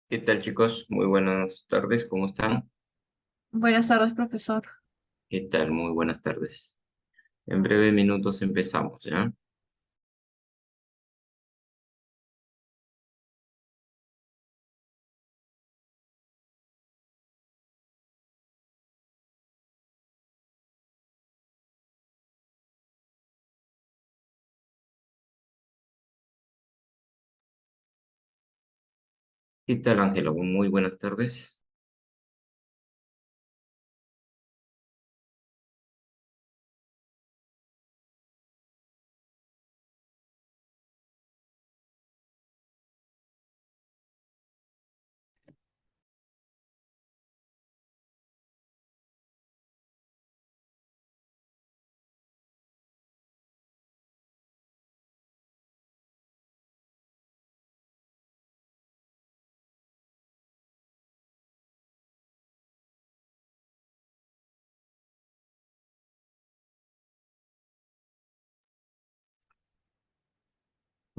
¿Qué tal, chicos? Muy buenas tardes, ¿cómo están? Buenas tardes, profesor. ¿Qué tal? Muy buenas tardes. En breves minutos empezamos, ¿ya? ¿Qué tal, Ángela? Muy buenas tardes.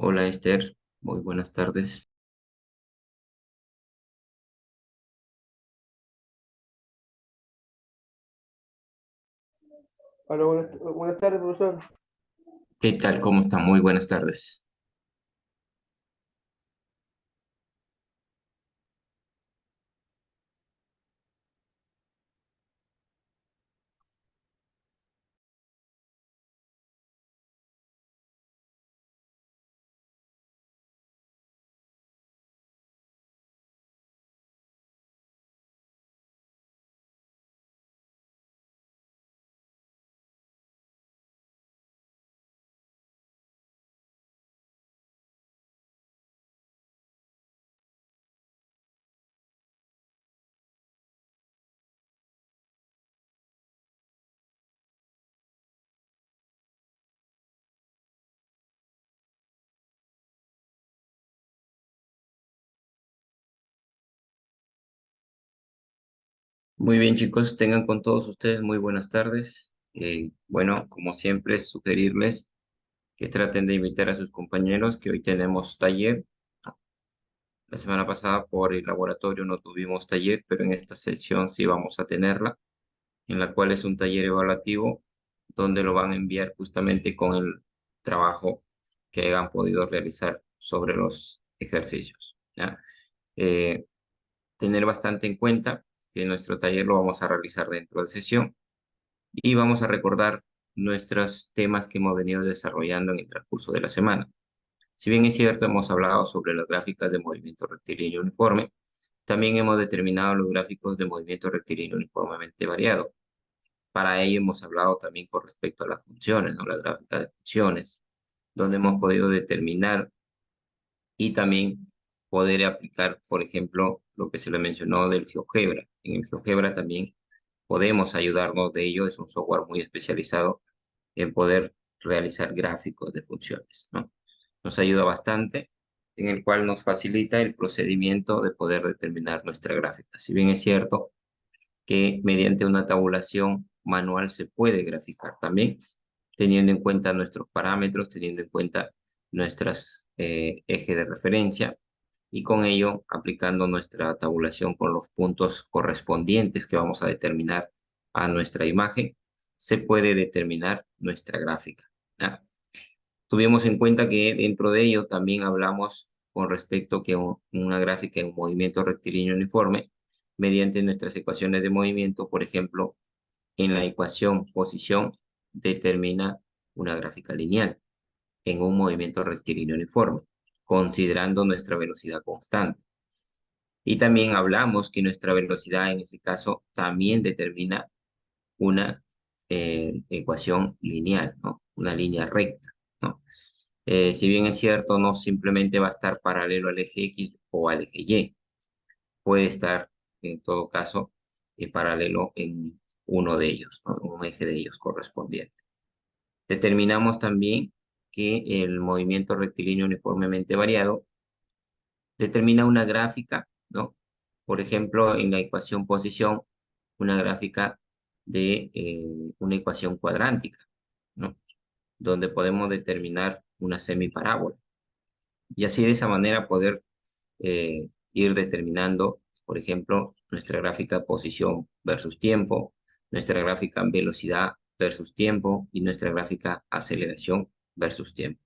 Hola, Esther. Muy buenas tardes. Hola, buenas tardes, profesor. ¿Qué tal? ¿Cómo están? Muy buenas tardes. Muy bien, chicos, tengan con todos ustedes muy buenas tardes. Bueno, como siempre, sugerirles que traten de invitar a sus compañeros, que hoy tenemos taller. La semana pasada por el laboratorio no tuvimos taller, pero en esta sesión sí vamos a tenerla, en la cual es un taller evaluativo donde lo van a enviar justamente con el trabajo que hayan podido realizar sobre los ejercicios, ¿ya? Eh, Tener bastante en cuenta que nuestro taller lo vamos a realizar dentro de sesión y vamos a recordar nuestros temas que hemos venido desarrollando en el transcurso de la semana. Si bien es cierto, hemos hablado sobre las gráficas de movimiento rectilíneo uniforme, también hemos determinado los gráficos de movimiento rectilíneo uniformemente variado. Para ello hemos hablado también con respecto a las funciones, ¿no? La gráfica de funciones, donde hemos podido determinar y también poder aplicar, por ejemplo, lo que se le mencionó del GeoGebra. En el GeoGebra también podemos ayudarnos de ello, es un software muy especializado en poder realizar gráficos de funciones, ¿no? Nos ayuda bastante, en el cual nos facilita el procedimiento de poder determinar nuestra gráfica. Si bien es cierto que mediante una tabulación manual se puede graficar también, teniendo en cuenta nuestros parámetros, teniendo en cuenta nuestras ejes de referencia y con ello aplicando nuestra tabulación con los puntos correspondientes que vamos a determinar a nuestra imagen, se puede determinar nuestra gráfica, ¿ya? Tuvimos en cuenta que dentro de ello también hablamos con respecto que una gráfica en movimiento rectilíneo uniforme, mediante nuestras ecuaciones de movimiento, por ejemplo, en la ecuación posición, determina una gráfica lineal en un movimiento rectilíneo uniforme, considerando nuestra velocidad constante. Y también hablamos que nuestra velocidad en ese caso también determina una ecuación lineal, ¿no? Una línea recta, ¿no? Si bien es cierto, no simplemente va a estar paralelo al eje X o al eje Y, puede estar en todo caso paralelo en uno de ellos, ¿no? Un eje de ellos correspondiente. Determinamos también que el movimiento rectilíneo uniformemente variado determina una gráfica, ¿no? Por ejemplo, en la ecuación posición, una gráfica de una ecuación cuadrántica, ¿no? Donde podemos determinar una semiparábola y así de esa manera poder ir determinando, por ejemplo, nuestra gráfica posición versus tiempo, nuestra gráfica velocidad versus tiempo y nuestra gráfica aceleración versus tiempo.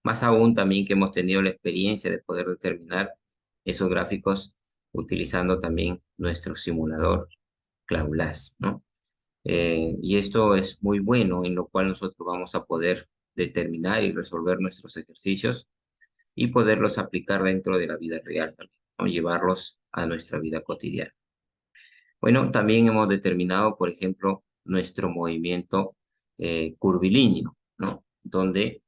Más aún también que hemos tenido la experiencia de poder determinar esos gráficos utilizando también nuestro simulador Claulas, ¿no? Y esto es muy bueno, en lo cual nosotros vamos a poder determinar y resolver nuestros ejercicios y poderlos aplicar dentro de la vida real también, ¿no? Llevarlos a nuestra vida cotidiana. Bueno, también hemos determinado, por ejemplo, nuestro movimiento curvilíneo, ¿no? Donde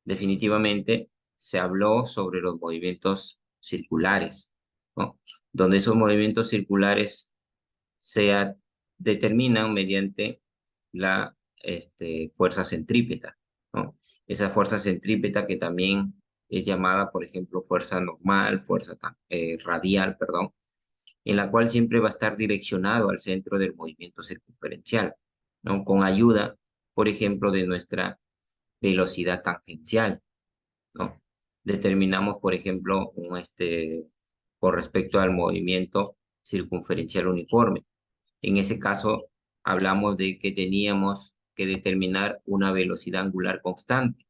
definitivamente se habló sobre los movimientos circulares, ¿no? Donde esos movimientos circulares se determinan mediante la fuerza centrípeta, ¿no? Esa fuerza centrípeta que también es llamada, por ejemplo, fuerza normal, radial, perdón, en la cual siempre va a estar direccionado al centro del movimiento circunferencial, ¿no? Con ayuda, por ejemplo, de nuestra velocidad tangencial, ¿no? Determinamos, por ejemplo, con respecto al movimiento circunferencial uniforme. En ese caso, hablamos de que teníamos que determinar una velocidad angular constante,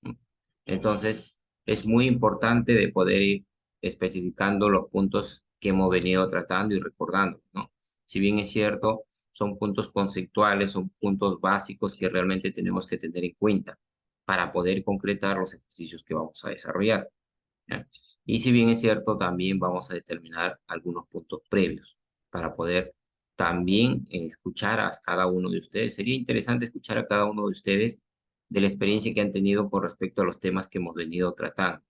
¿no? Entonces, es muy importante de poder ir especificando los puntos que hemos venido tratando y recordando, ¿no? Si bien es cierto, son puntos conceptuales, son puntos básicos que realmente tenemos que tener en cuenta para poder concretar los ejercicios que vamos a desarrollar, ¿ya? Y si bien es cierto, también vamos a determinar algunos puntos previos para poder también escuchar a cada uno de ustedes. Sería interesante escuchar a cada uno de ustedes de la experiencia que han tenido con respecto a los temas que hemos venido tratando.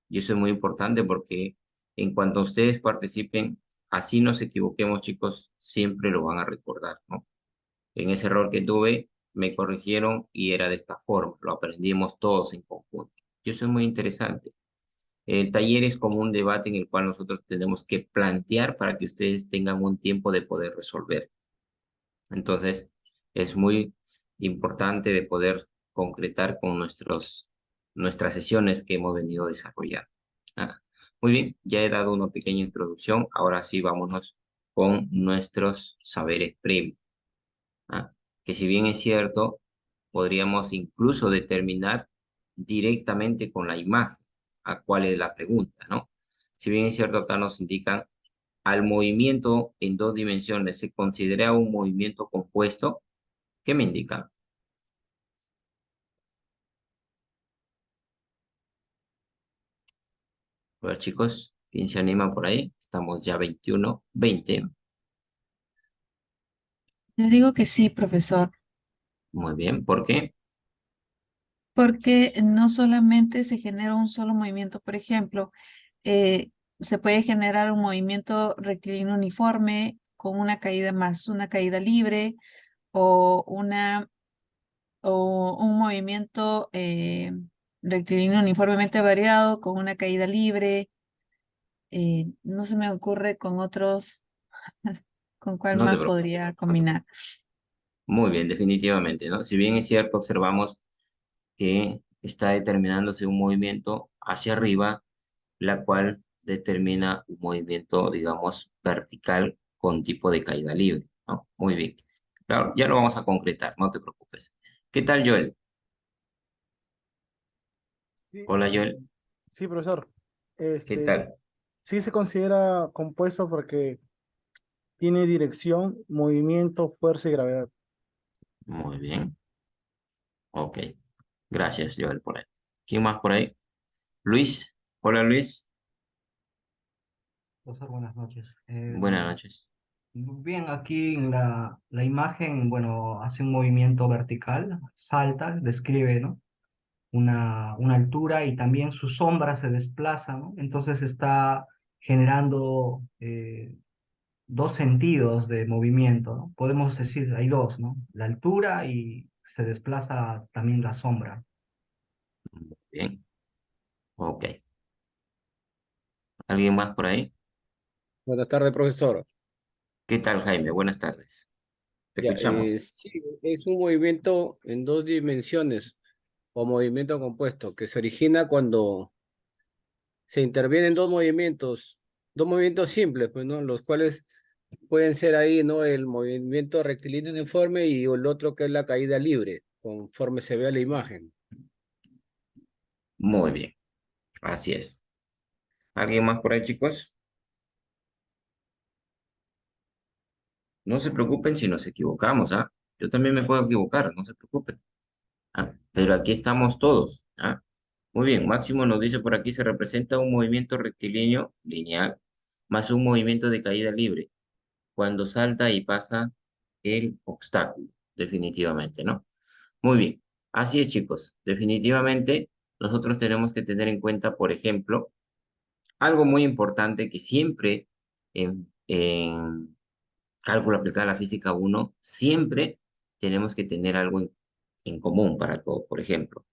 Y eso es muy importante porque en cuanto ustedes participen, así nos equivoquemos, chicos, siempre lo van a recordar, ¿no? En ese error que tuve, me corrigieron y era de esta forma, lo aprendimos todos en conjunto. Y eso es muy interesante. El taller es como un debate en el cual nosotros tenemos que plantear para que ustedes tengan un tiempo de poder resolver. Entonces, es muy importante de poder concretar con nuestras sesiones que hemos venido desarrollando. Ah, muy bien, ya he dado una pequeña introducción. Ahora sí, vámonos con nuestros saberes previos. Ah, que si bien es cierto, podríamos incluso determinar directamente con la imagen a cuál es la pregunta, ¿no? Si bien es cierto, acá nos indican al movimiento en dos dimensiones se considera un movimiento compuesto. ¿Qué me indica? A ver, chicos, ¿quién se anima por ahí? Estamos ya 21, 20. Le digo que sí, profesor, Muy bien, ¿por qué? porque no solamente se genera un solo movimiento, por ejemplo, eh, se puede generar un movimiento rectilíneo uniforme con una caída más, una caída libre o, o un movimiento rectilíneo uniformemente variado con una caída libre. No se me ocurre con otros, con cuál No te más preocupes. podría combinar. Muy bien, definitivamente, ¿no? Si bien es cierto, observamos que está determinándose un movimiento hacia arriba, la cual determina un movimiento, digamos, vertical con tipo de caída libre, ¿no? Muy bien. Claro, ya lo vamos a concretar, no te preocupes. ¿Qué tal, Joel? Sí, Hola, Joel. sí, profesor. ¿Qué Este, tal? sí se considera compuesto porque tiene dirección, movimiento, fuerza y gravedad. Muy bien. Ok. Gracias, Joel, por ahí. ¿Quién más por ahí? Luis. Hola, Luis. Profesor, buenas noches. Buenas noches. Bien, aquí en la imagen, bueno, hace un movimiento vertical, salta, describe, ¿no? Una altura y también su sombra se desplaza, ¿no? Entonces está generando dos sentidos de movimiento, ¿no? Podemos decir, hay dos, ¿no? La altura y se desplaza también la sombra. Bien. Ok. ¿Alguien más por ahí? Buenas tardes, profesor. ¿Qué tal, Jaime? Buenas tardes. Te Ya, escuchamos. sí, es un movimiento en dos dimensiones o movimiento compuesto que se origina cuando se intervienen dos movimientos dos movimientos simples, pues, ¿no? Los cuales pueden ser ahí, ¿no? El movimiento rectilíneo uniforme y el otro que es la caída libre, conforme se vea la imagen. Muy bien, así es. ¿Alguien más por ahí, chicos? No se preocupen si nos equivocamos, ¿ah? Yo también me puedo equivocar, no se preocupen. ¿Ah? Pero aquí estamos todos, ¿ah? Muy bien, Máximo nos dice por aquí se representa un movimiento rectilíneo lineal más un movimiento de caída libre cuando salta y pasa el obstáculo, definitivamente, ¿no? Muy bien, así es, chicos. Definitivamente nosotros tenemos que tener en cuenta, por ejemplo, algo muy importante que siempre en cálculo aplicado a la física uno siempre tenemos que tener algo en común para todo. Por ejemplo,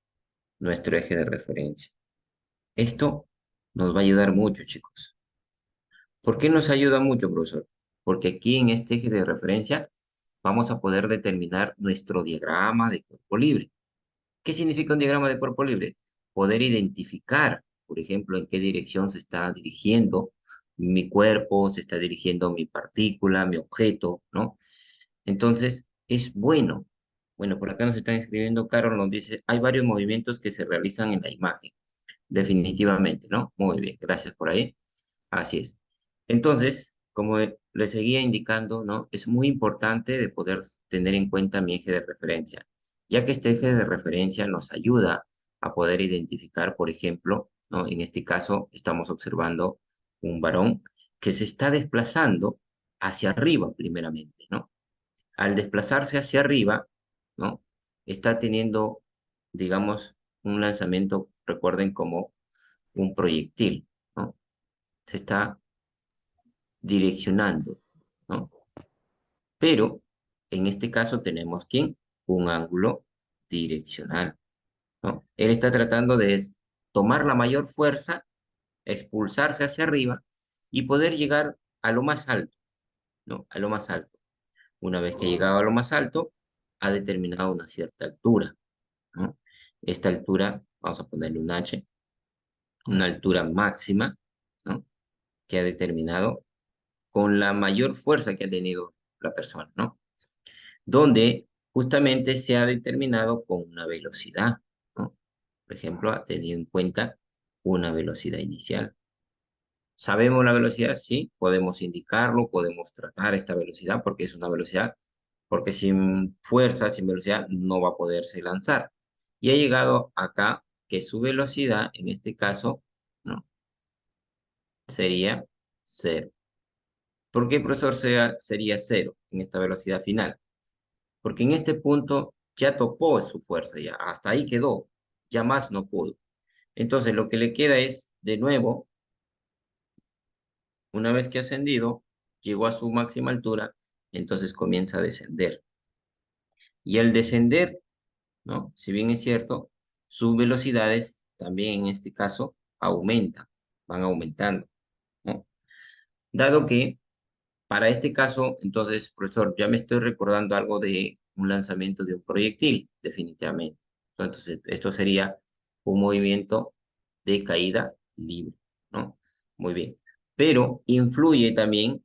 nuestro eje de referencia. Esto nos va a ayudar mucho, chicos. ¿Por qué nos ayuda mucho, profesor? Porque aquí en este eje de referencia vamos a poder determinar nuestro diagrama de cuerpo libre. ¿Qué significa un diagrama de cuerpo libre? Poder identificar, por ejemplo, en qué dirección se está dirigiendo mi cuerpo, se está dirigiendo mi partícula, mi objeto, ¿no? Entonces, es bueno. Bueno, por acá nos están escribiendo, Carol nos dice, hay varios movimientos que se realizan en la imagen. Definitivamente, ¿no? Muy bien, gracias por ahí. Así es. Entonces, como le seguía indicando, ¿no? Es muy importante de poder tener en cuenta mi eje de referencia, ya que este eje de referencia nos ayuda a poder identificar, por ejemplo, ¿no? En este caso, estamos observando un varón que se está desplazando hacia arriba, primeramente, ¿no? Al desplazarse hacia arriba, ¿no? Está teniendo, digamos, un lanzamiento, recuerden, como un proyectil, ¿no? Se está direccionando, ¿no? Pero en este caso tenemos ¿quién? Un ángulo direccional, ¿no? Él está tratando de tomar la mayor fuerza, expulsarse hacia arriba y poder llegar a lo más alto, ¿no? A lo más alto. Una vez que ha llegado a lo más alto, ha determinado una cierta altura, ¿no? Esta altura, vamos a ponerle un H, una altura máxima, ¿no? Que ha determinado con la mayor fuerza que ha tenido la persona, ¿no? Donde justamente se ha determinado con una velocidad, ¿no? Por ejemplo, ha tenido en cuenta una velocidad inicial. ¿Sabemos la velocidad? Sí, podemos indicarlo, podemos tratar esta velocidad porque es una velocidad, porque sin fuerza, sin velocidad, no va a poderse lanzar. Y ha llegado acá que su velocidad, en este caso, ¿no? Sería cero. ¿Por qué, profesor, sería cero en esta velocidad final? Porque en este punto ya topó su fuerza, ya hasta ahí quedó, ya más no pudo. Entonces lo que le queda es, de nuevo, una vez que ha ascendido, llegó a su máxima altura, entonces comienza a descender. Y al descender, ¿no? Si bien es cierto, sus velocidades también en este caso aumentan, van aumentando, ¿no? Dado que para este caso, entonces, profesor, ya me estoy recordando algo de un lanzamiento de un proyectil, definitivamente. Entonces, esto sería un movimiento de caída libre, ¿no? Muy bien. Pero influye también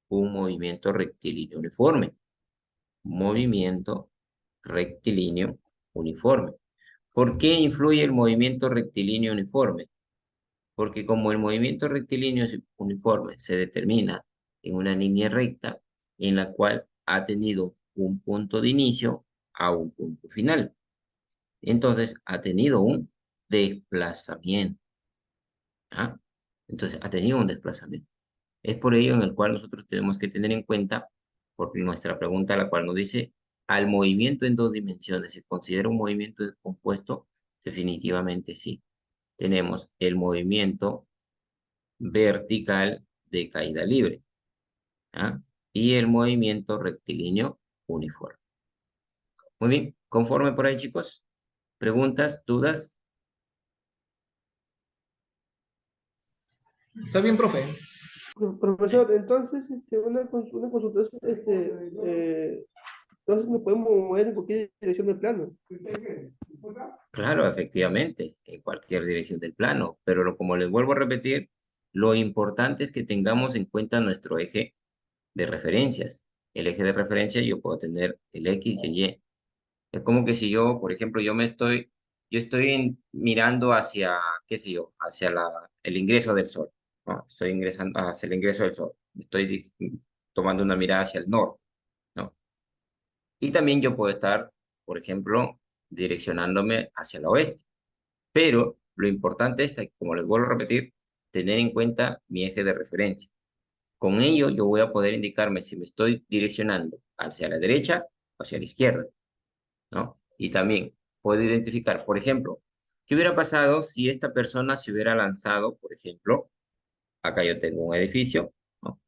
un movimiento rectilíneo uniforme. Movimiento rectilíneo uniforme. ¿Por qué influye el movimiento rectilíneo uniforme? Porque como el movimiento rectilíneo uniforme se determina en una línea recta en la cual ha tenido un punto de inicio a un punto final. Entonces ha tenido un desplazamiento. ¿Ah? Entonces ha tenido un desplazamiento. Es por ello en el cual nosotros tenemos que tener en cuenta, porque nuestra pregunta la cual nos dice, ¿al movimiento en dos dimensiones se considera un movimiento compuesto? Definitivamente sí. Tenemos el movimiento vertical de caída libre, ¿ah? Y el movimiento rectilíneo uniforme. Muy bien, conforme por ahí, chicos. ¿Preguntas, dudas? Está bien, profe. Profesor, entonces, una consulta, entonces nos podemos mover en cualquier dirección del plano. Claro, efectivamente, en cualquier dirección del plano, pero como les vuelvo a repetir, lo importante es que tengamos en cuenta nuestro eje de referencias. El eje de referencia yo puedo tener el X y el Y. Es como que si yo, por ejemplo, yo estoy mirando hacia, qué sé yo, hacia el ingreso del sol, ¿no? Estoy ingresando hacia el ingreso del sol. Tomando una mirada hacia el norte, ¿no? Y también yo puedo estar, por ejemplo, direccionándome hacia el oeste. Pero lo importante es, como les vuelvo a repetir, tener en cuenta mi eje de referencia. Con ello yo voy a poder indicarme si me estoy direccionando hacia la derecha o hacia la izquierda, ¿no? Y también puedo identificar, por ejemplo, ¿qué hubiera pasado si esta persona se hubiera lanzado, por ejemplo, acá yo tengo un edificio, ¿no?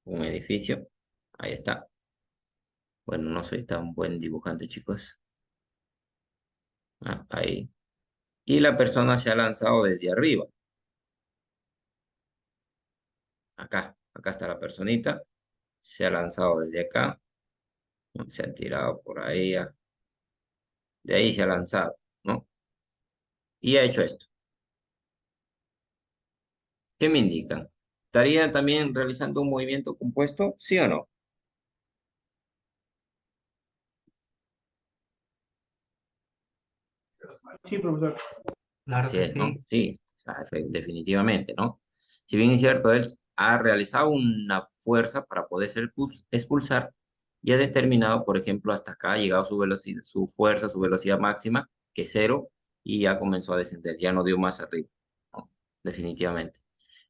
Un edificio, ahí está. Bueno, no soy tan buen dibujante, chicos. Ah, ahí. Y la persona se ha lanzado desde arriba. Acá está la personita. Se ha lanzado desde acá. ¿No? Se ha tirado por ahí. De ahí se ha lanzado, ¿no? Y ha hecho esto. ¿Qué me indican? ¿Estaría también realizando un movimiento compuesto? ¿Sí o no? Sí, profesor. Claro Así que es, ¿no? sí. Sí, o sea, definitivamente, ¿no? Si bien es cierto, él ha realizado una fuerza para poder ser expulsar y ha determinado, por ejemplo, hasta acá, ha llegado su velocidad, su fuerza, su velocidad máxima, que es cero, y ya comenzó a descender, ya no dio más arriba, ¿no? Definitivamente.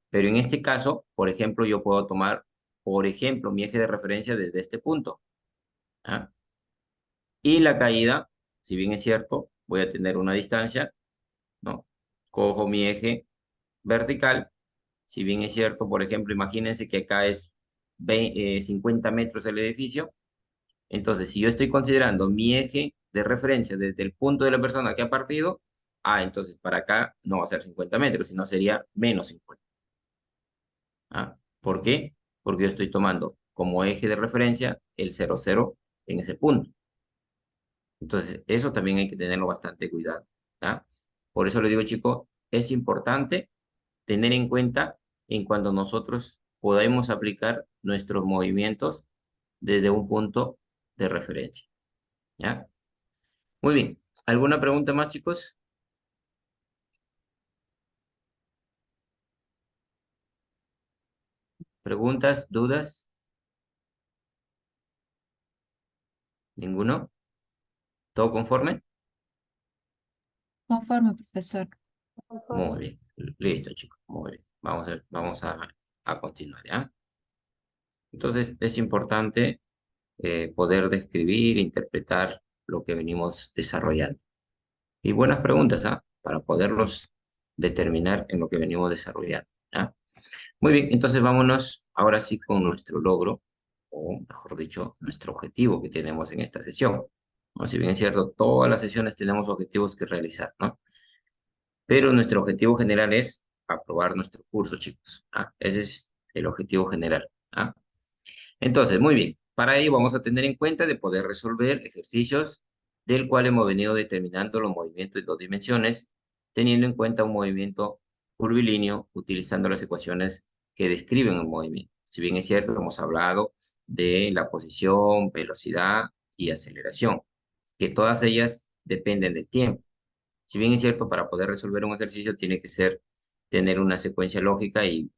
Pero en este caso, por ejemplo, yo puedo tomar, por ejemplo, mi eje de referencia desde este punto, ¿ah? Y la caída, si bien es cierto, voy a tener una distancia, ¿no? Cojo mi eje vertical, si bien es cierto, por ejemplo, imagínense que acá es 50 metros el edificio, entonces si yo estoy considerando mi eje de referencia desde el punto de la persona que ha partido, entonces para acá no va a ser 50 metros, sino sería menos 50. ¿Por qué? Porque yo estoy tomando como eje de referencia el 0,0 en ese punto. Entonces, eso también hay que tenerlo bastante cuidado, ¿ya? Por eso le digo, chicos, es importante tener en cuenta en cuando nosotros podemos aplicar nuestros movimientos desde un punto de referencia, ¿ya? Muy bien. ¿Alguna pregunta más, chicos? ¿Preguntas, dudas? ¿Ninguno? ¿Todo conforme? Conforme, profesor. Muy bien. Listo, chicos. Muy bien. Vamos a continuar, ¿ya? Entonces, es importante poder describir, interpretar lo que venimos desarrollando. Y buenas preguntas, ¿ah? Para poderlos determinar en lo que venimos desarrollando, ¿ah? Muy bien, entonces vámonos ahora sí con nuestro logro, o mejor dicho, nuestro objetivo que tenemos en esta sesión, ¿no? Si bien es cierto, todas las sesiones tenemos objetivos que realizar, ¿no? Pero nuestro objetivo general es aprobar nuestro curso, chicos, ¿ah? Ese es el objetivo general, ¿ah? Entonces, muy bien. Para ello vamos a tener en cuenta de poder resolver ejercicios del cual hemos venido determinando los movimientos en dos dimensiones, teniendo en cuenta un movimiento curvilíneo utilizando las ecuaciones que describen el movimiento. Si bien es cierto, hemos hablado de la posición, velocidad y aceleración, que todas ellas dependen del tiempo. Si bien es cierto, para poder resolver un ejercicio tiene que tener una secuencia lógica y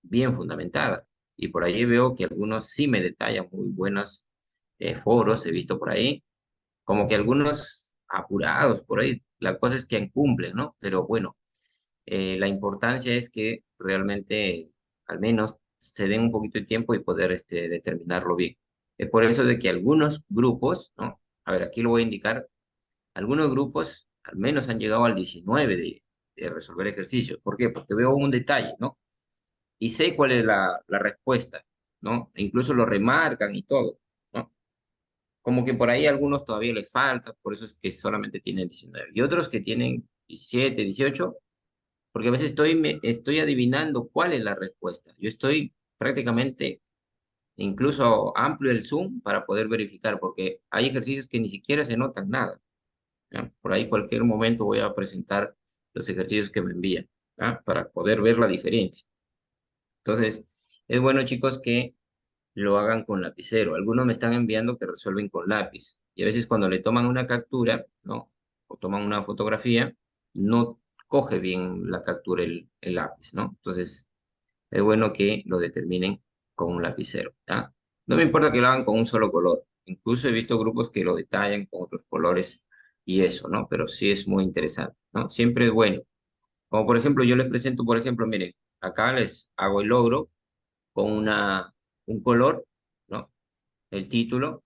bien fundamentada. Y por ahí veo que algunos sí me detallan muy buenos foros, he visto por ahí, como que algunos apurados por ahí. La cosa es que cumplen, ¿no? Pero bueno, la importancia es que realmente al menos se den un poquito de tiempo y poder determinarlo bien. Es por eso de que algunos grupos, ¿no? A ver, aquí lo voy a indicar, algunos grupos al menos han llegado al 19 de resolver ejercicios. ¿Por qué? Porque veo un detalle, ¿no? Y sé cuál es la respuesta, ¿no? E incluso lo remarcan y todo, ¿no? Como que por ahí a algunos todavía les falta, por eso es que solamente tienen 19. Y otros que tienen 17, 18, porque a veces estoy adivinando cuál es la respuesta. Yo estoy prácticamente, incluso amplio el zoom para poder verificar, porque hay ejercicios que ni siquiera se notan nada, ¿ya? Por ahí cualquier momento voy a presentar los ejercicios que me envían. ¿ah? Para poder ver la diferencia. Entonces, es bueno, chicos, que lo hagan con lapicero. Algunos me están enviando que resuelven con lápiz. Y a veces cuando le toman una captura, ¿no? O toman una fotografía, no coge bien la captura el lápiz, ¿no? Entonces, es bueno que lo determinen con un lapicero, ¿ya? No me importa que lo hagan con un solo color. Incluso he visto grupos que lo detallan con otros colores y eso, ¿no? Pero sí es muy interesante, ¿no? Siempre es bueno. Como por ejemplo, yo les presento, por ejemplo, miren, acá les hago el logro con un color, ¿no? El título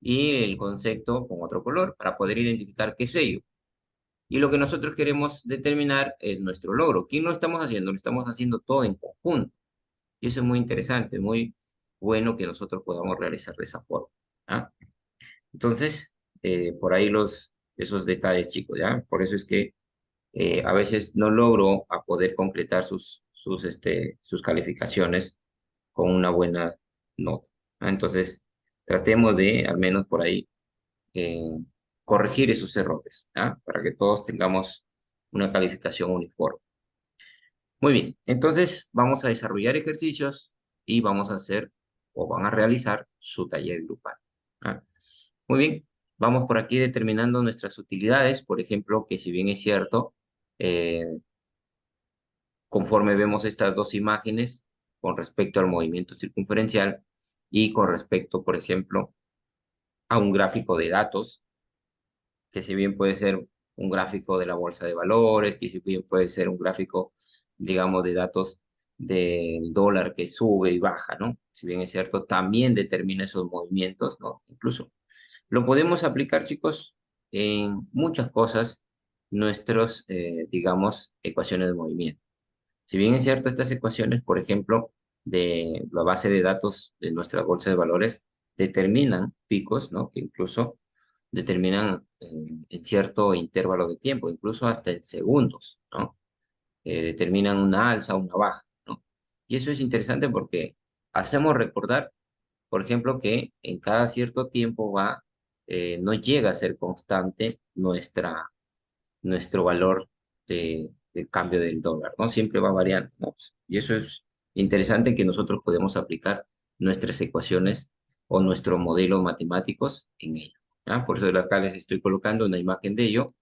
y el concepto con otro color para poder identificar qué sello. Y lo que nosotros queremos determinar es nuestro logro. ¿Quién lo estamos haciendo? Lo estamos haciendo todo en conjunto. Y eso es muy interesante, muy bueno que nosotros podamos realizar de esa forma. ¿Ah? Entonces, por ahí esos detalles, chicos, ¿ya? Por eso es que a veces no logro a poder concretar sus calificaciones con una buena nota. ¿Ah? Entonces, tratemos de, al menos por ahí, eh, corregir esos errores, ¿ah? Para que todos tengamos una calificación uniforme. Muy bien, entonces vamos a desarrollar ejercicios y vamos a hacer o van a realizar su taller grupal. ¿Ah? Muy bien, vamos por aquí determinando nuestras utilidades, por ejemplo, que si bien es cierto, eh, conforme vemos estas dos imágenes con respecto al movimiento circunferencial y con respecto, por ejemplo, a un gráfico de datos, que si bien puede ser un gráfico de la bolsa de valores, que si bien puede ser un gráfico, digamos, de datos del dólar que sube y baja, ¿no? Si bien es cierto, también determina esos movimientos, ¿no? Incluso lo podemos aplicar, chicos, en muchas cosas, digamos, ecuaciones de movimiento. Si bien es cierto, estas ecuaciones, por ejemplo, de la base de datos de nuestra bolsa de valores, determinan picos, ¿no? Que incluso determinan en cierto intervalo de tiempo, incluso hasta en segundos, ¿no? Determinan una alza o una baja, ¿no? Y eso es interesante porque hacemos recordar, por ejemplo, que en cada cierto tiempo no llega a ser constante nuestro valor de cambio del dólar, ¿no? Siempre va variando, ¿no? Y eso es interesante que nosotros podemos aplicar nuestras ecuaciones o nuestros modelos matemáticos en ello, ¿ya? Por eso acá les estoy colocando una imagen de ello,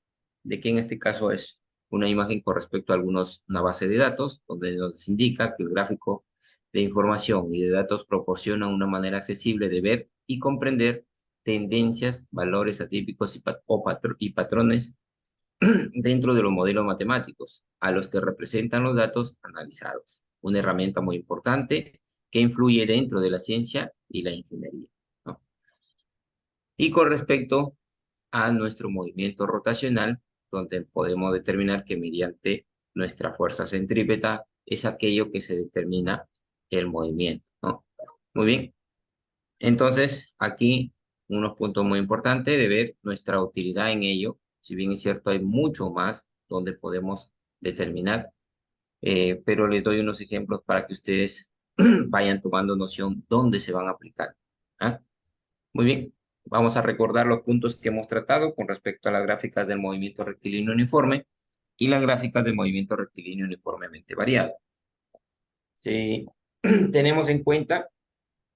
de que en este caso es una imagen con respecto a una base de datos, donde nos indica que el gráfico de información y de datos proporciona una manera accesible de ver y comprender tendencias, valores atípicos y patrones dentro de los modelos matemáticos a los que representan los datos analizados. Una herramienta muy importante que influye dentro de la ciencia y la ingeniería, ¿no? Y con respecto a nuestro movimiento rotacional, donde podemos determinar que mediante nuestra fuerza centrípeta es aquello que se determina el movimiento, ¿no? Muy bien. Entonces, aquí unos puntos muy importantes de ver nuestra utilidad en ello. Si bien es cierto, hay mucho más donde podemos determinar, pero les doy unos ejemplos para que ustedes vayan tomando noción dónde se van a aplicar. ¿Ah? Muy bien, vamos a recordar los puntos que hemos tratado con respecto a las gráficas del movimiento rectilíneo uniforme y las gráficas del movimiento rectilíneo uniformemente variado. Si tenemos en cuenta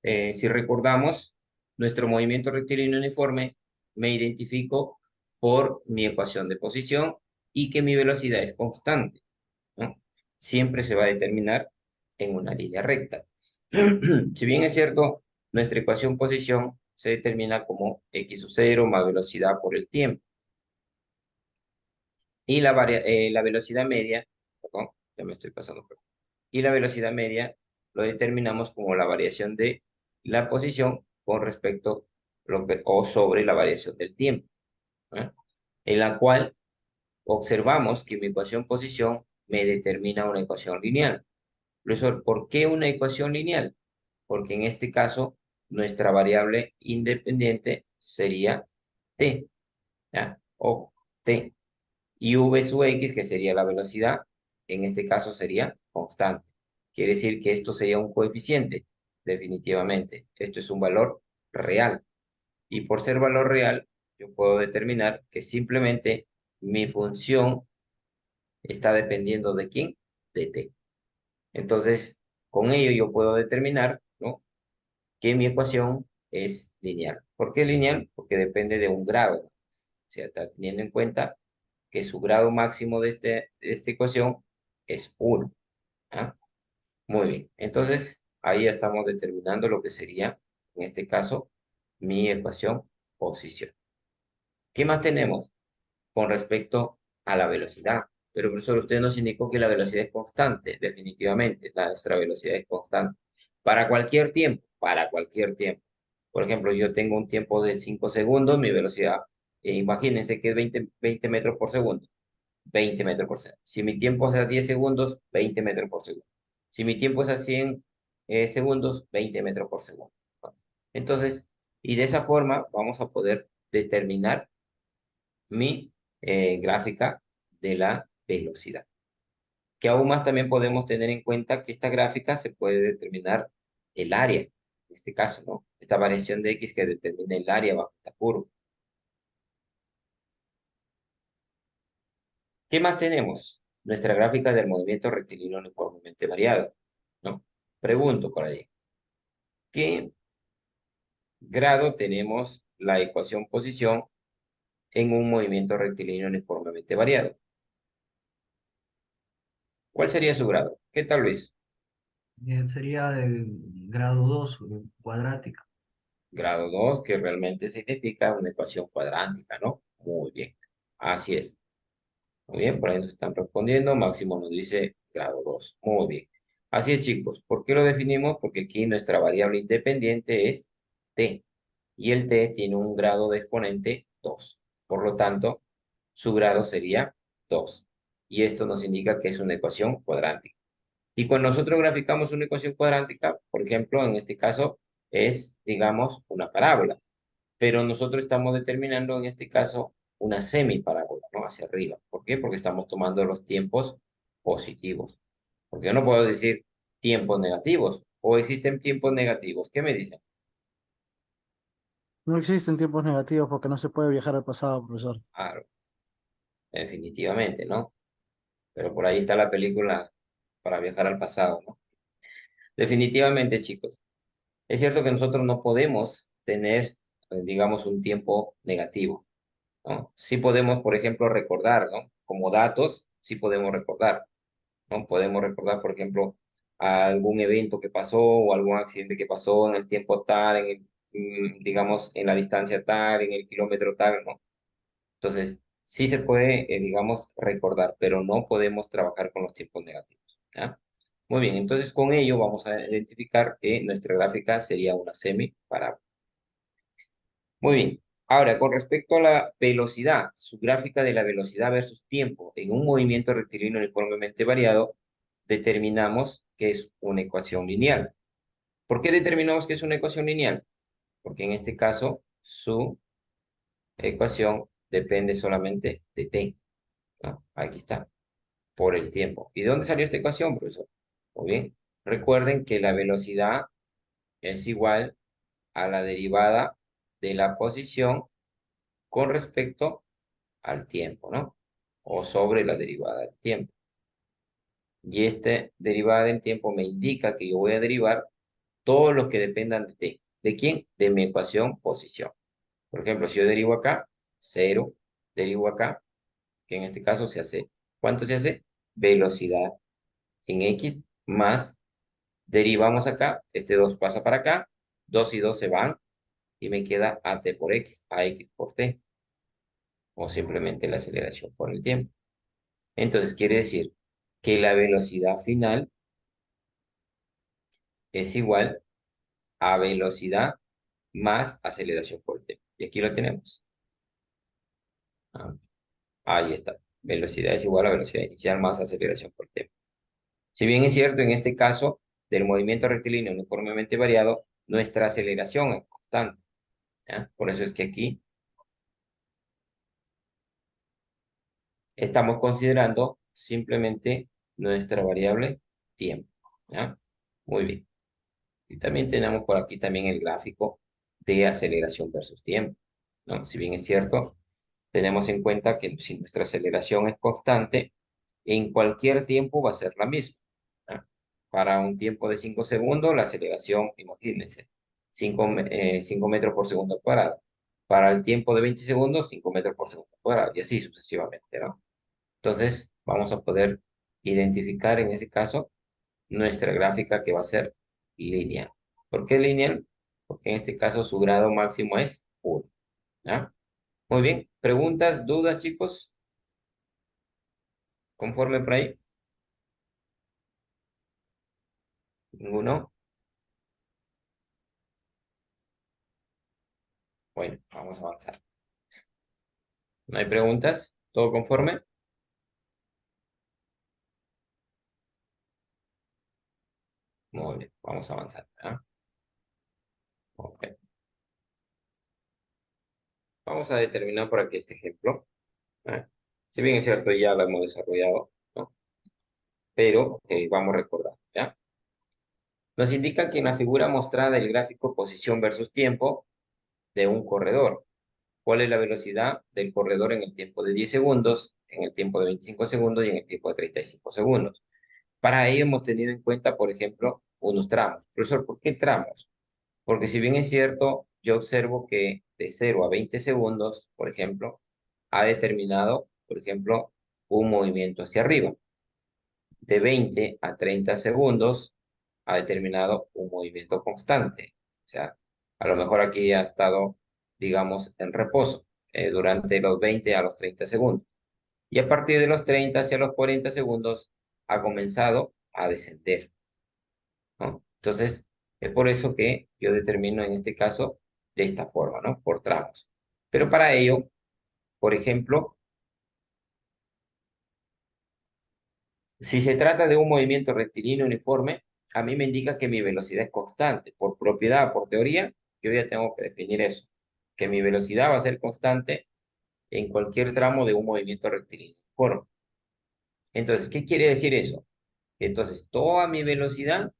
si recordamos, nuestro movimiento rectilíneo uniforme me identifico por mi ecuación de posición y que mi velocidad es constante, ¿no? Siempre se va a determinar en una línea recta. Si bien es cierto, nuestra ecuación posición se determina como x sub 0 más velocidad por el tiempo. Y la velocidad media, perdón, ya me estoy pasando por y la velocidad media lo determinamos como la variación de la posición con respecto o sobre la variación del tiempo, ¿eh? En la cual observamos que mi ecuación posición me determina una ecuación lineal. Profesor, ¿por qué una ecuación lineal? Porque en este caso nuestra variable independiente sería t, ¿ya? O t. Y v sub x, que sería la velocidad, en este caso sería constante. Quiere decir que esto sería un coeficiente, definitivamente. Esto es un valor real. Y por ser valor real, yo puedo determinar que simplemente mi función está dependiendo de quién, de t. Entonces, con ello yo puedo determinar, ¿no?, que mi ecuación es lineal. ¿Por qué lineal? Porque depende de un grado. O sea, está teniendo en cuenta que su grado máximo de esta ecuación es 1. ¿Ah? Muy bien. Entonces, ahí ya estamos determinando lo que sería, en este caso, mi ecuación posición. ¿Qué más tenemos con respecto a la velocidad? Pero profesor, usted nos indicó que la velocidad es constante, definitivamente, nuestra velocidad es constante. Para cualquier tiempo, para cualquier tiempo. Por ejemplo, yo tengo un tiempo de 5 segundos, mi velocidad, imagínense que es 20 metros por segundo. 20 metros por segundo. Si mi tiempo es a 10 segundos, 20 metros por segundo. Si mi tiempo es a 100 segundos, 20 metros por segundo. ¿No? Entonces, y de esa forma vamos a poder determinar mi gráfica de la velocidad. Que aún más también podemos tener en cuenta que esta gráfica se puede determinar el área, en este caso, ¿no? Esta variación de X que determina el área bajo esta curva. ¿Qué más tenemos? Nuestra gráfica del movimiento rectilíneo uniformemente variado, ¿no? Pregunto por ahí, ¿qué grado tenemos la ecuación posición en un movimiento rectilíneo uniformemente variado? ¿Cuál sería su grado? ¿Qué tal, Luis? Sería del grado 2 cuadrática. Grado 2, que realmente significa una ecuación cuadrántica, ¿no? Muy bien. Así es. Muy bien, por ahí nos están respondiendo. Máximo nos dice grado 2. Muy bien. Así es, chicos. ¿Por qué lo definimos? Porque aquí nuestra variable independiente es t. Y el t tiene un grado de exponente 2. Por lo tanto, su grado sería 2. Y esto nos indica que es una ecuación cuadrántica. Y cuando nosotros graficamos una ecuación cuadrántica, por ejemplo, en este caso es, digamos, una parábola. Pero nosotros estamos determinando en este caso una semiparábola, ¿no? Hacia arriba. ¿Por qué? Porque estamos tomando los tiempos positivos. Porque yo no puedo decir tiempos negativos o existen tiempos negativos. ¿Qué me dicen? No existen tiempos negativos porque no se puede viajar al pasado, profesor. Claro, definitivamente, ¿no? Pero por ahí está la película para viajar al pasado, ¿no? Definitivamente, chicos. Es cierto que nosotros no podemos tener, digamos, un tiempo negativo, ¿no? Sí podemos, por ejemplo, recordar, ¿no? Como datos, sí podemos recordar, ¿no? Podemos recordar, por ejemplo, algún evento que pasó o algún accidente que pasó en el tiempo tal, digamos, en la distancia tal, en el kilómetro tal, ¿no? Entonces, sí se puede, digamos, recordar, pero no podemos trabajar con los tiempos negativos, ¿ya? Muy bien, entonces con ello vamos a identificar que nuestra gráfica sería una semiparábola. Muy bien. Ahora, con respecto a la velocidad, su gráfica de la velocidad versus tiempo en un movimiento rectilíneo uniformemente variado, determinamos que es una ecuación lineal. ¿Por qué determinamos que es una ecuación lineal? Porque en este caso, su ecuación depende solamente de t, ¿no? Aquí está, por el tiempo. ¿Y de dónde salió esta ecuación, profesor? Muy bien. Recuerden que la velocidad es igual a la derivada de la posición con respecto al tiempo, ¿no? O sobre la derivada del tiempo. Y esta derivada del tiempo me indica que yo voy a derivar todos los que dependan de t. ¿De quién? De mi ecuación posición. Por ejemplo, si yo derivo acá, 0, derivo acá, que en este caso se hace, ¿cuánto se hace? Velocidad en x más, derivamos acá, este 2 pasa para acá, 2 y 2 se van, y me queda a t por x, a x por t, o simplemente la aceleración por el tiempo. Entonces quiere decir que la velocidad final es igual a velocidad más aceleración por tiempo. Y aquí lo tenemos. Ah, ahí está. Velocidad es igual a velocidad inicial más aceleración por tiempo. Si bien es cierto, en este caso del movimiento rectilíneo uniformemente variado, nuestra aceleración es constante, ¿ya? Por eso es que aquí estamos considerando simplemente nuestra variable tiempo, ¿ya? Muy bien. Y también tenemos por aquí también el gráfico de aceleración versus tiempo, ¿no? Si bien es cierto, tenemos en cuenta que si nuestra aceleración es constante, en cualquier tiempo va a ser la misma. ¿Ah? Para un tiempo de 5 segundos, la aceleración, imagínense, 5 metros por segundo cuadrado. Para el tiempo de 20 segundos, 5 metros por segundo cuadrado, y así sucesivamente, ¿no? Entonces, vamos a poder identificar en ese caso nuestra gráfica que va a ser lineal. ¿Por qué lineal? Porque en este caso su grado máximo es 1. ¿Ya? Muy bien. ¿Preguntas, dudas, chicos? ¿Conforme por ahí? ¿Ninguno? Bueno, vamos a avanzar. ¿No hay preguntas? ¿Todo conforme? Muy bien, vamos a avanzar. ¿Ya? Ok. Vamos a determinar por aquí este ejemplo. ¿Ya? Si bien es cierto, ya lo hemos desarrollado, ¿no? Pero vamos a recordar, ¿ya? Nos indica que en la figura mostrada el gráfico posición versus tiempo de un corredor. ¿Cuál es la velocidad del corredor en el tiempo de 10 segundos, en el tiempo de 25 segundos y en el tiempo de 35 segundos? Para ello hemos tenido en cuenta, por ejemplo, unos tramos. Profesor, ¿por qué tramos? Porque si bien es cierto, yo observo que de 0 a 20 segundos, por ejemplo, ha determinado, por ejemplo, un movimiento hacia arriba. De 20 a 30 segundos ha determinado un movimiento constante. O sea, a lo mejor aquí ha estado, digamos, en reposo durante los 20 a los 30 segundos. Y a partir de los 30 hacia los 40 segundos ha comenzado a descender, ¿no? Entonces, es por eso que yo determino en este caso de esta forma, ¿no? Por tramos. Pero para ello, por ejemplo, si se trata de un movimiento rectilíneo uniforme, a mí me indica que mi velocidad es constante. Por propiedad, por teoría, yo ya tengo que definir eso, que mi velocidad va a ser constante en cualquier tramo de un movimiento rectilíneo uniforme. Entonces, ¿qué quiere decir eso? Entonces, toda mi velocidad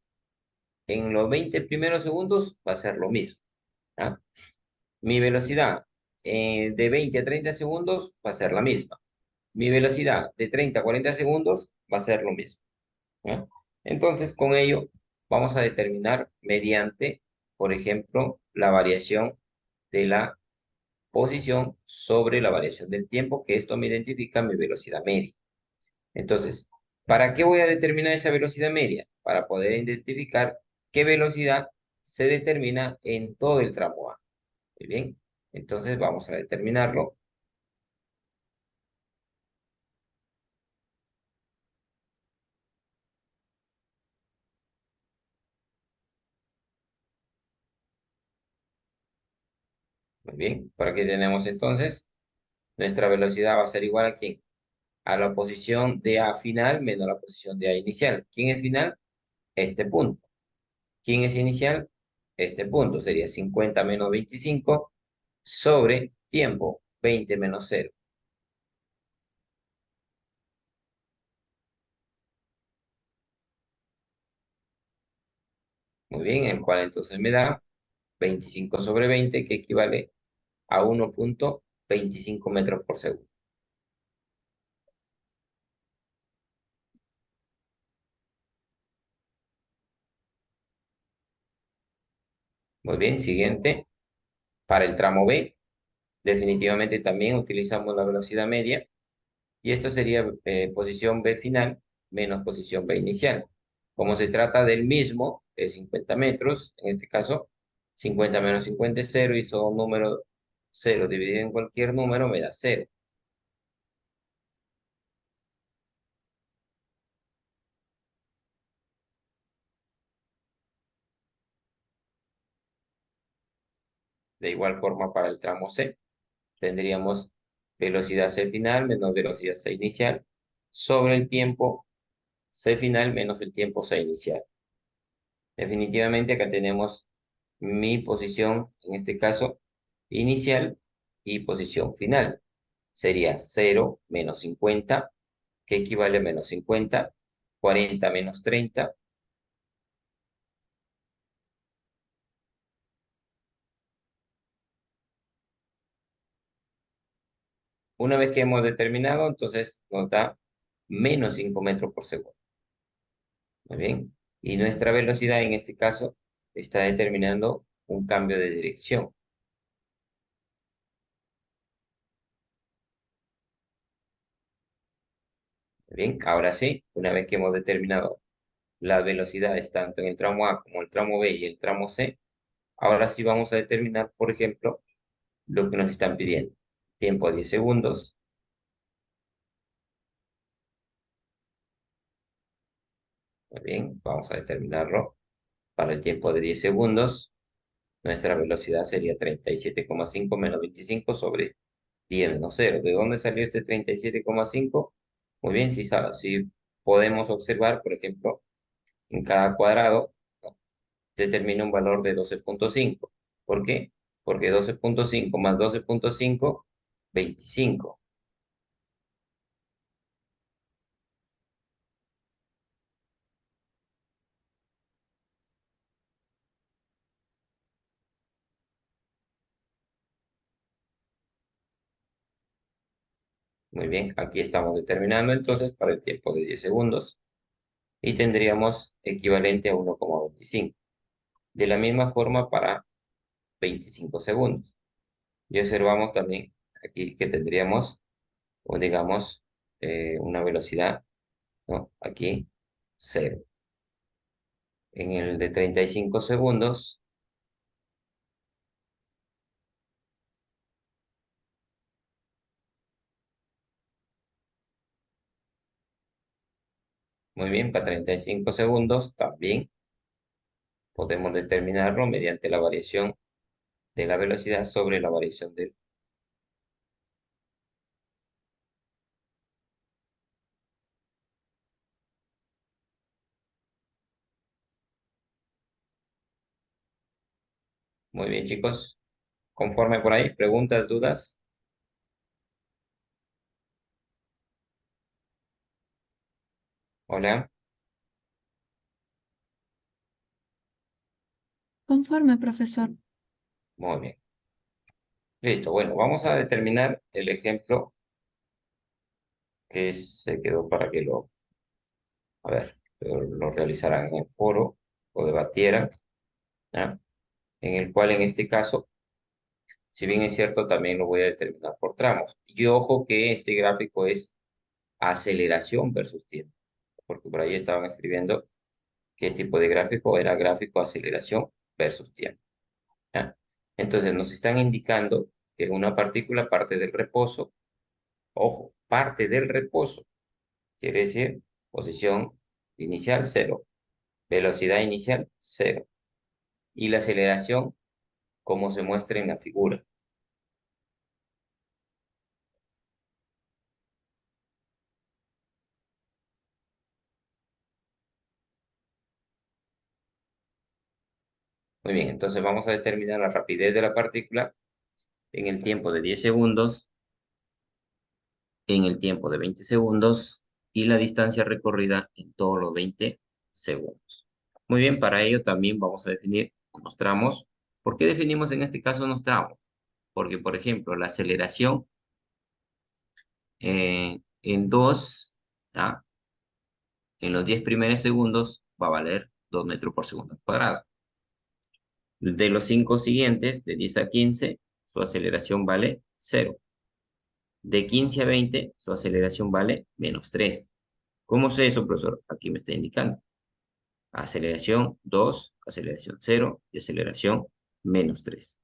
en los 20 primeros segundos va a ser lo mismo. ¿Ah? Mi velocidad de 20 a 30 segundos va a ser la misma. Mi velocidad de 30 a 40 segundos va a ser lo mismo. ¿Ya? Entonces, con ello vamos a determinar mediante, por ejemplo, la variación de la posición sobre la variación del tiempo, que esto me identifica mi velocidad media. Entonces, ¿para qué voy a determinar esa velocidad media? Para poder identificar qué velocidad se determina en todo el tramo A. Muy bien, entonces vamos a determinarlo. Muy bien, por aquí tenemos entonces, nuestra velocidad va a ser igual a ¿quién? A la posición de A final menos la posición de A inicial. ¿Quién es final? Este punto. ¿Quién es inicial? Este punto. Sería 50 menos 25 sobre tiempo, 20 menos 0. Muy bien, el cual entonces me da 25 sobre 20, que equivale a 1,25 metros por segundo. Muy bien, siguiente. Para el tramo B, definitivamente también utilizamos la velocidad media. Y esto sería posición B final menos posición B inicial. Como se trata del mismo, de 50 metros, en este caso, 50 menos 50 es 0 y son número 0 dividido en cualquier número me da 0. De igual forma para el tramo C, tendríamos velocidad C final menos velocidad C inicial sobre el tiempo C final menos el tiempo C inicial. Definitivamente acá tenemos mi posición, en este caso, inicial y posición final. Sería 0 menos 50, que equivale a menos 50, 40 menos 30. Una vez que hemos determinado, entonces nos da menos 5 metros por segundo. Muy bien. Y nuestra velocidad en este caso está determinando un cambio de dirección. Muy bien, ahora sí, una vez que hemos determinado las velocidades tanto en el tramo A como el tramo B y el tramo C, ahora sí vamos a determinar, por ejemplo, lo que nos están pidiendo. Tiempo 10 segundos. Muy bien, vamos a determinarlo. Para el tiempo de 10 segundos, nuestra velocidad sería 37,5 menos 25 sobre 10 menos 0. ¿De dónde salió este 37,5? Muy bien, si podemos observar, por ejemplo, en cada cuadrado, ¿no? Determina un valor de 12,5. ¿Por qué? Porque 12,5 más 12,5, 25. Muy bien, aquí estamos determinando entonces para el tiempo de 10 segundos y tendríamos equivalente a 1,25. De la misma forma para 25 segundos. Y observamos también aquí que tendríamos, o digamos, una velocidad, ¿no? Aquí, cero. En el de 35 segundos, muy bien, para 35 segundos también podemos determinarlo mediante la variación de la velocidad sobre la variación del... Muy bien, chicos. Conforme por ahí, preguntas, dudas. Hola. Conforme, profesor. Muy bien. Listo. Bueno, vamos a determinar el ejemplo que se quedó para que a ver, lo realizarán en el foro o debatieran, ¿ya? En el cual en este caso, si bien es cierto, también lo voy a determinar por tramos. Y ojo que este gráfico es aceleración versus tiempo, porque por ahí estaban escribiendo qué tipo de gráfico era gráfico aceleración versus tiempo, ¿ya? Entonces nos están indicando que una partícula parte del reposo, ojo, parte del reposo, quiere decir posición inicial cero, velocidad inicial cero, y la aceleración como se muestra en la figura. Muy bien, entonces vamos a determinar la rapidez de la partícula en el tiempo de 10 segundos, en el tiempo de 20 segundos y la distancia recorrida en todos los 20 segundos. Muy bien, para ello también vamos a definir unos tramos. ¿Por qué definimos en este caso unos tramos? Porque, por ejemplo, la aceleración en 2, ¿ya? En los 10 primeros segundos va a valer 2 metros por segundo al cuadrado. De los 5 siguientes, de 10 a 15, su aceleración vale 0. De 15 a 20, su aceleración vale menos 3. ¿Cómo sé eso, profesor? Aquí me está indicando. Aceleración 2, aceleración 0 y aceleración menos 3.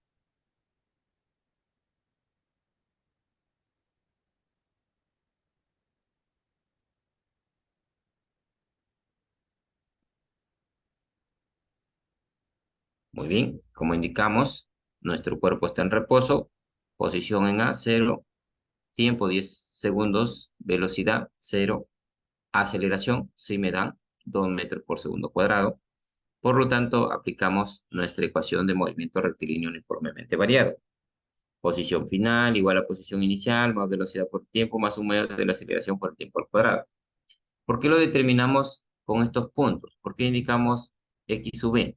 Muy bien, como indicamos, nuestro cuerpo está en reposo, posición en A, 0, tiempo 10 segundos, velocidad 0, aceleración, si me dan 2 metros por segundo cuadrado. Por lo tanto, aplicamos nuestra ecuación de movimiento rectilíneo uniformemente variado. Posición final igual a posición inicial más velocidad por tiempo más un medio de la aceleración por tiempo al cuadrado. ¿Por qué lo determinamos con estos puntos? ¿Por qué indicamos X sub B?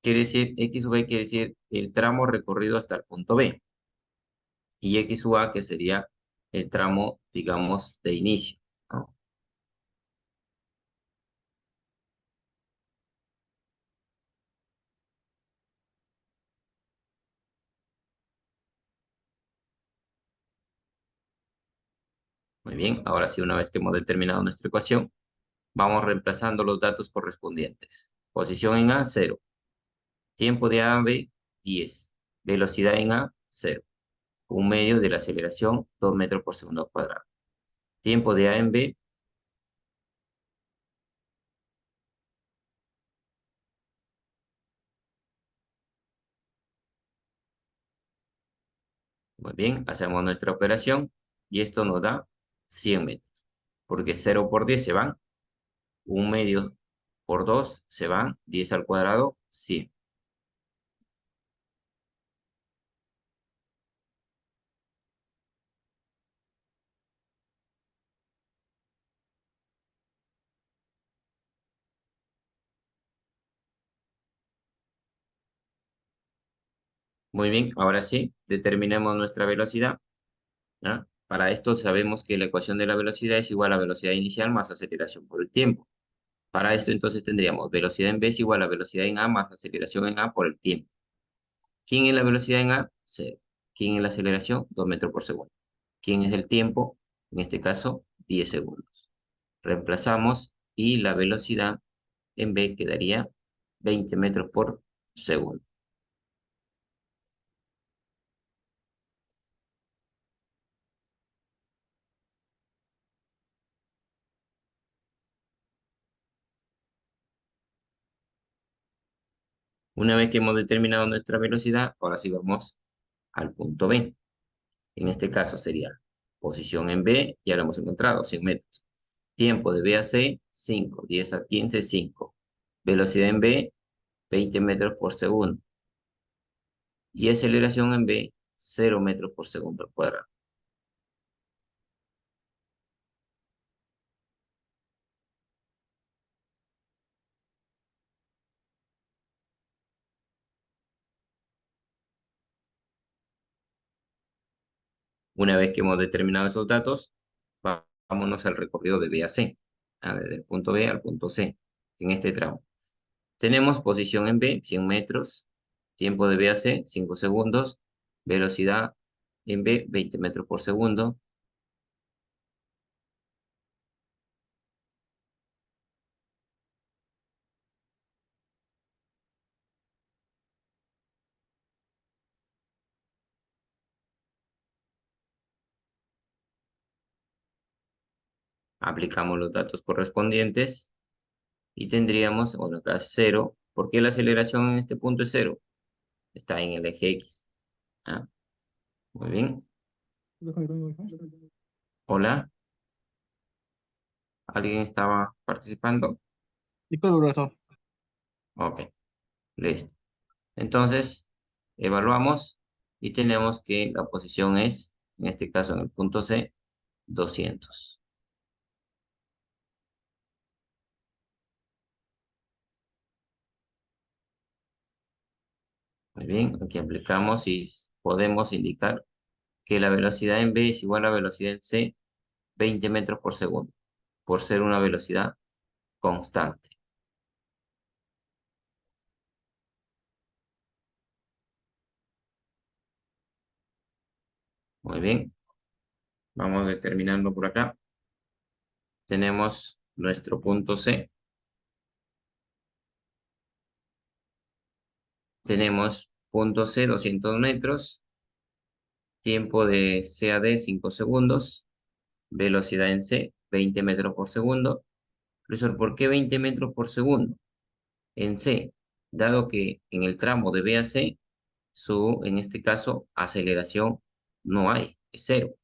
Quiere decir, X sub B quiere decir el tramo recorrido hasta el punto B. Y X sub A que sería el tramo, digamos, de inicio. Muy bien, ahora sí, una vez que hemos determinado nuestra ecuación, vamos reemplazando los datos correspondientes. Posición en A, 0. Tiempo de A a B, 10. Velocidad en A, 0. Un medio de la aceleración, 2 metros por segundo al cuadrado. Tiempo de A en B, muy bien, hacemos nuestra operación y esto nos da 100 metros. Porque 0 por 10 se van, un medio por 2 se van, 10 al cuadrado, 100. Muy bien, ahora sí, determinemos nuestra velocidad. ¿Ya? Para esto sabemos que la ecuación de la velocidad es igual a velocidad inicial más aceleración por el tiempo. Para esto entonces tendríamos velocidad en v es igual a velocidad en a más aceleración en a por el tiempo. ¿Quién es la velocidad en a? 0. ¿Quién es la aceleración? 2 metros por segundo. ¿Quién es el tiempo? En este caso, 10 segundos. Reemplazamos y la velocidad en v quedaría 20 metros por segundo. Una vez que hemos determinado nuestra velocidad, ahora sí vamos al punto B. En este caso sería posición en B, ya lo hemos encontrado, 100 metros. Tiempo de B a C, 5, 10 a 15, 5. Velocidad en B, 20 metros por segundo. Y aceleración en B, 0 metros por segundo al cuadrado. Una vez que hemos determinado esos datos, vámonos al recorrido de B a C, desde el punto B al punto C, en este tramo. Tenemos posición en B, 100 metros, tiempo de B a C, 5 segundos, velocidad en B, 20 metros por segundo. Aplicamos los datos correspondientes y tendríamos, bueno, acá 0. ¿Por qué la aceleración en este punto es 0? Está en el eje X. ¿Ah? Muy bien. Hola, ¿alguien estaba participando? Disculpe, profesor. Ok, listo. Entonces, evaluamos y tenemos que la posición es, en este caso en el punto C, 200. Muy bien, aquí aplicamos y podemos indicar que la velocidad en B es igual a velocidad en C, 20 metros por segundo, por ser una velocidad constante. Muy bien, vamos determinando por acá. Tenemos nuestro punto C. Tenemos punto C, 200 metros. Tiempo de C a D, 5 segundos. Velocidad en C, 20 metros por segundo. Profesor, ¿por qué 20 metros por segundo? En C, dado que en el tramo de B a C, en este caso, aceleración no hay, es cero.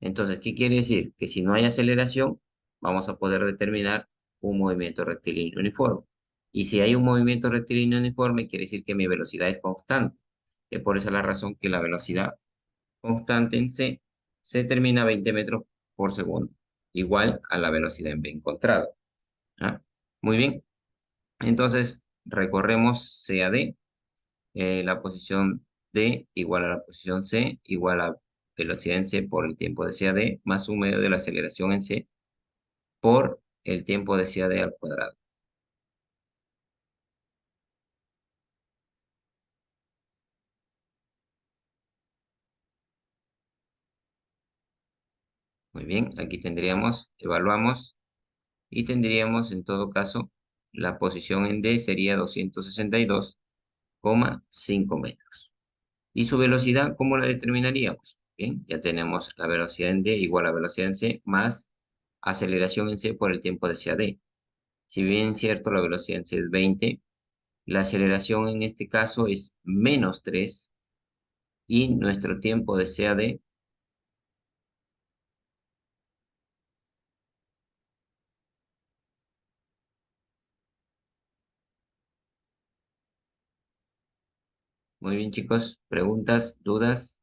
Entonces, ¿qué quiere decir? Que si no hay aceleración, vamos a poder determinar un movimiento rectilíneo uniforme. Y si hay un movimiento rectilíneo uniforme, quiere decir que mi velocidad es constante. Es por esa la razón que la velocidad constante en C se determina a 20 metros por segundo, igual a la velocidad en B encontrada. ¿Ah? Muy bien. Entonces, recorremos C a D, la posición D igual a la posición C, igual a velocidad en C por el tiempo de C a D, más un medio de la aceleración en C por el tiempo de C a D al cuadrado. Muy Muy bien, aquí tendríamos, evaluamos y tendríamos en todo caso la posición en D sería 262,5 metros. ¿Y su velocidad cómo la determinaríamos? Bien, ya tenemos la velocidad en D igual a velocidad en C más aceleración en C por el tiempo de C a D. Si bien es cierto la velocidad en C es 20, la aceleración en este caso es menos 3 y nuestro tiempo de C a D, muy bien chicos, preguntas, dudas.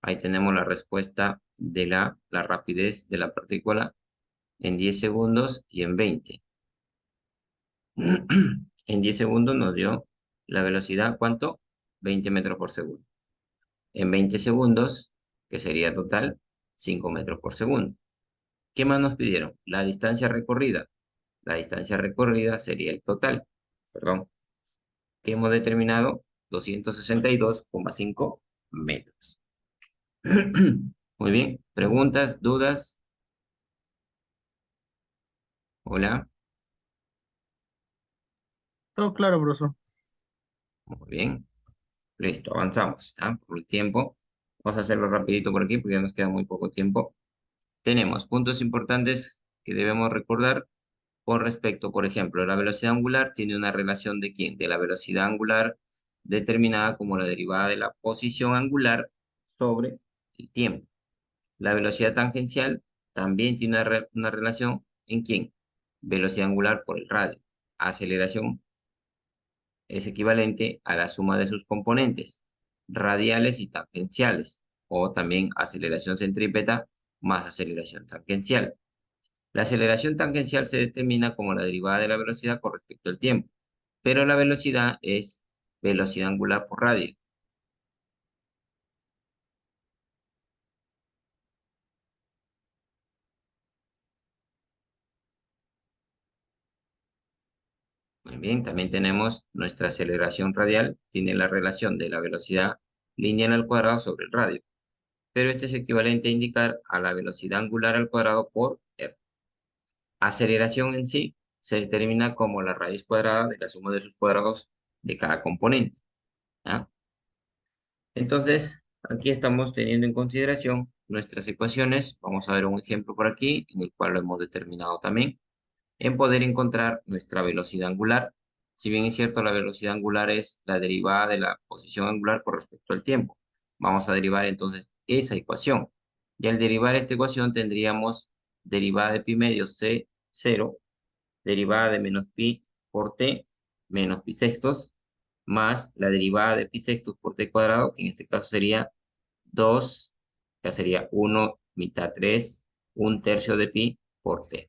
Ahí tenemos la respuesta de la rapidez de la partícula en 10 segundos y en 20. En 10 segundos nos dio la velocidad, ¿cuánto? 20 metros por segundo. En 20 segundos, que sería total, 5 metros por segundo. ¿Qué más nos pidieron? La distancia recorrida. La distancia recorrida sería el total, perdón, que hemos determinado 262,5 metros. Muy bien, preguntas, dudas. Hola, Todo claro, profesor. muy bien. Listo, avanzamos, ¿ah? Por el tiempo. Vamos a hacerlo rapidito por aquí porque ya nos queda muy poco tiempo. Tenemos puntos importantes que debemos recordar con respecto, por ejemplo, la velocidad angular tiene una relación de ¿quién? De la velocidad angular determinada como la derivada de la posición angular sobre el tiempo. La velocidad tangencial también tiene una relación ¿en quién? Velocidad angular por el radio. Aceleración es equivalente a la suma de sus componentes, radiales y tangenciales, o también aceleración centrípeta más aceleración tangencial. La aceleración tangencial se determina como la derivada de la velocidad con respecto al tiempo, pero la velocidad es velocidad angular por radio. Muy bien, también tenemos nuestra aceleración radial, tiene la relación de la velocidad lineal al cuadrado sobre el radio, pero este es equivalente a indicar a la velocidad angular al cuadrado por r. Aceleración en sí se determina como la raíz cuadrada de la suma de sus cuadrados de cada componente. ¿Ah? Entonces, aquí estamos teniendo en consideración nuestras ecuaciones. Vamos a ver un ejemplo por aquí, en el cual lo hemos determinado también, en poder encontrar nuestra velocidad angular. Si bien es cierto, la velocidad angular es la derivada de la posición angular con respecto al tiempo. Vamos a derivar entonces esa ecuación. Y al derivar esta ecuación tendríamos derivada de pi medio c cero, derivada de menos pi por t menos pi sextos, más la derivada de pi sextos por t cuadrado, que en este caso sería 2, ya sería 1 mitad 3, un tercio de pi por t.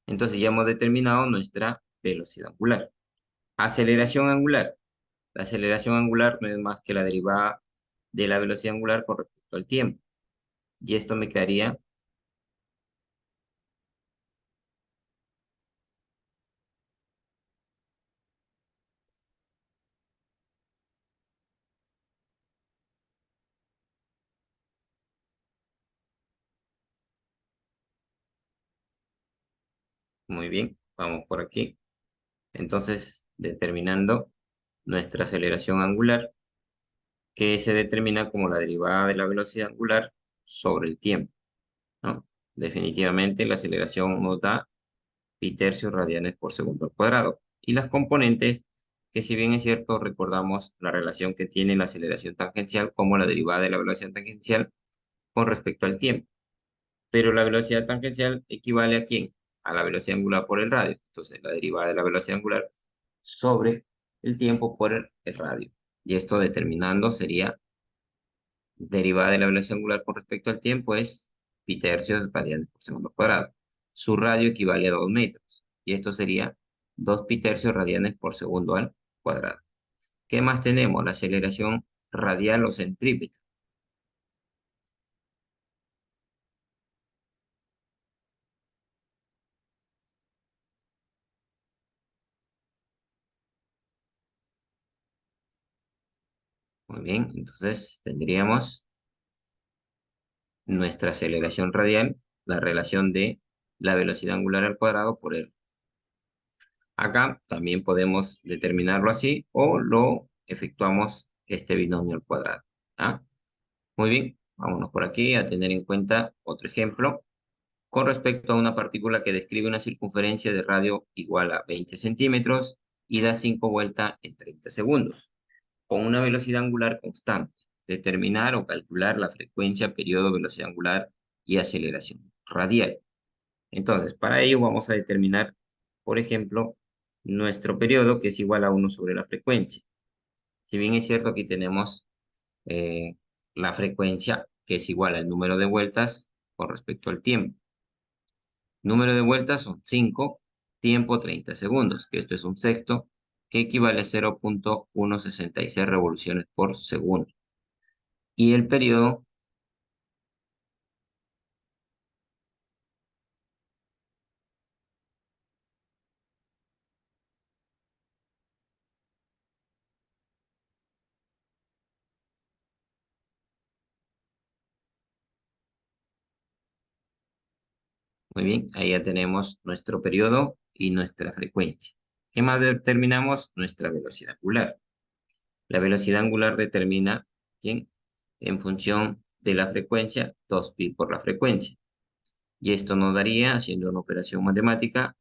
Entonces ya hemos determinado nuestra velocidad angular. Aceleración angular. La aceleración angular no es más que la derivada de la velocidad angular con respecto al tiempo. Y esto me quedaría, muy bien, vamos por aquí. Entonces, determinando nuestra aceleración angular, que se determina como la derivada de la velocidad angular sobre el tiempo, ¿no? Definitivamente la aceleración nos da pi tercios radianes por segundo al cuadrado. Y las componentes, que si bien es cierto, recordamos la relación que tiene la aceleración tangencial como la derivada de la velocidad tangencial con respecto al tiempo. Pero la velocidad tangencial equivale ¿a quién? A la velocidad angular por el radio. Entonces, la derivada de la velocidad angular sobre el tiempo por el radio. Y esto determinando sería derivada de la velocidad angular con respecto al tiempo es pi tercios radianes por segundo cuadrado. Su radio equivale a 2 metros. Y esto sería 2 pi tercios radianes por segundo al cuadrado. ¿Qué más tenemos? La aceleración radial o centrípeta. Muy bien, entonces tendríamos nuestra aceleración radial, la relación de la velocidad angular al cuadrado por R. Acá también podemos determinarlo así o lo efectuamos este binomio al cuadrado. ¿Ah? Muy bien, vámonos por aquí a tener en cuenta otro ejemplo. Con respecto a una partícula que describe una circunferencia de radio igual a 20 centímetros y da 5 vueltas en 30 segundos, con una velocidad angular constante. Determinar o calcular la frecuencia, periodo, velocidad angular y aceleración radial. Entonces, para ello vamos a determinar, por ejemplo, nuestro periodo, que es igual a 1 sobre la frecuencia. Si bien es cierto, aquí tenemos eh, la frecuencia, que es igual al número de vueltas con respecto al tiempo. Número de vueltas son 5, tiempo 30 segundos, que esto es un sexto, que equivale a 0,166 revoluciones por segundo. Y el periodo, muy bien, ahí ya tenemos nuestro periodo y nuestra frecuencia. ¿Qué más determinamos? Nuestra velocidad angular. La velocidad angular determina, ¿bien? En función de la frecuencia, 2pi por la frecuencia. Y esto nos daría, haciendo una operación matemática,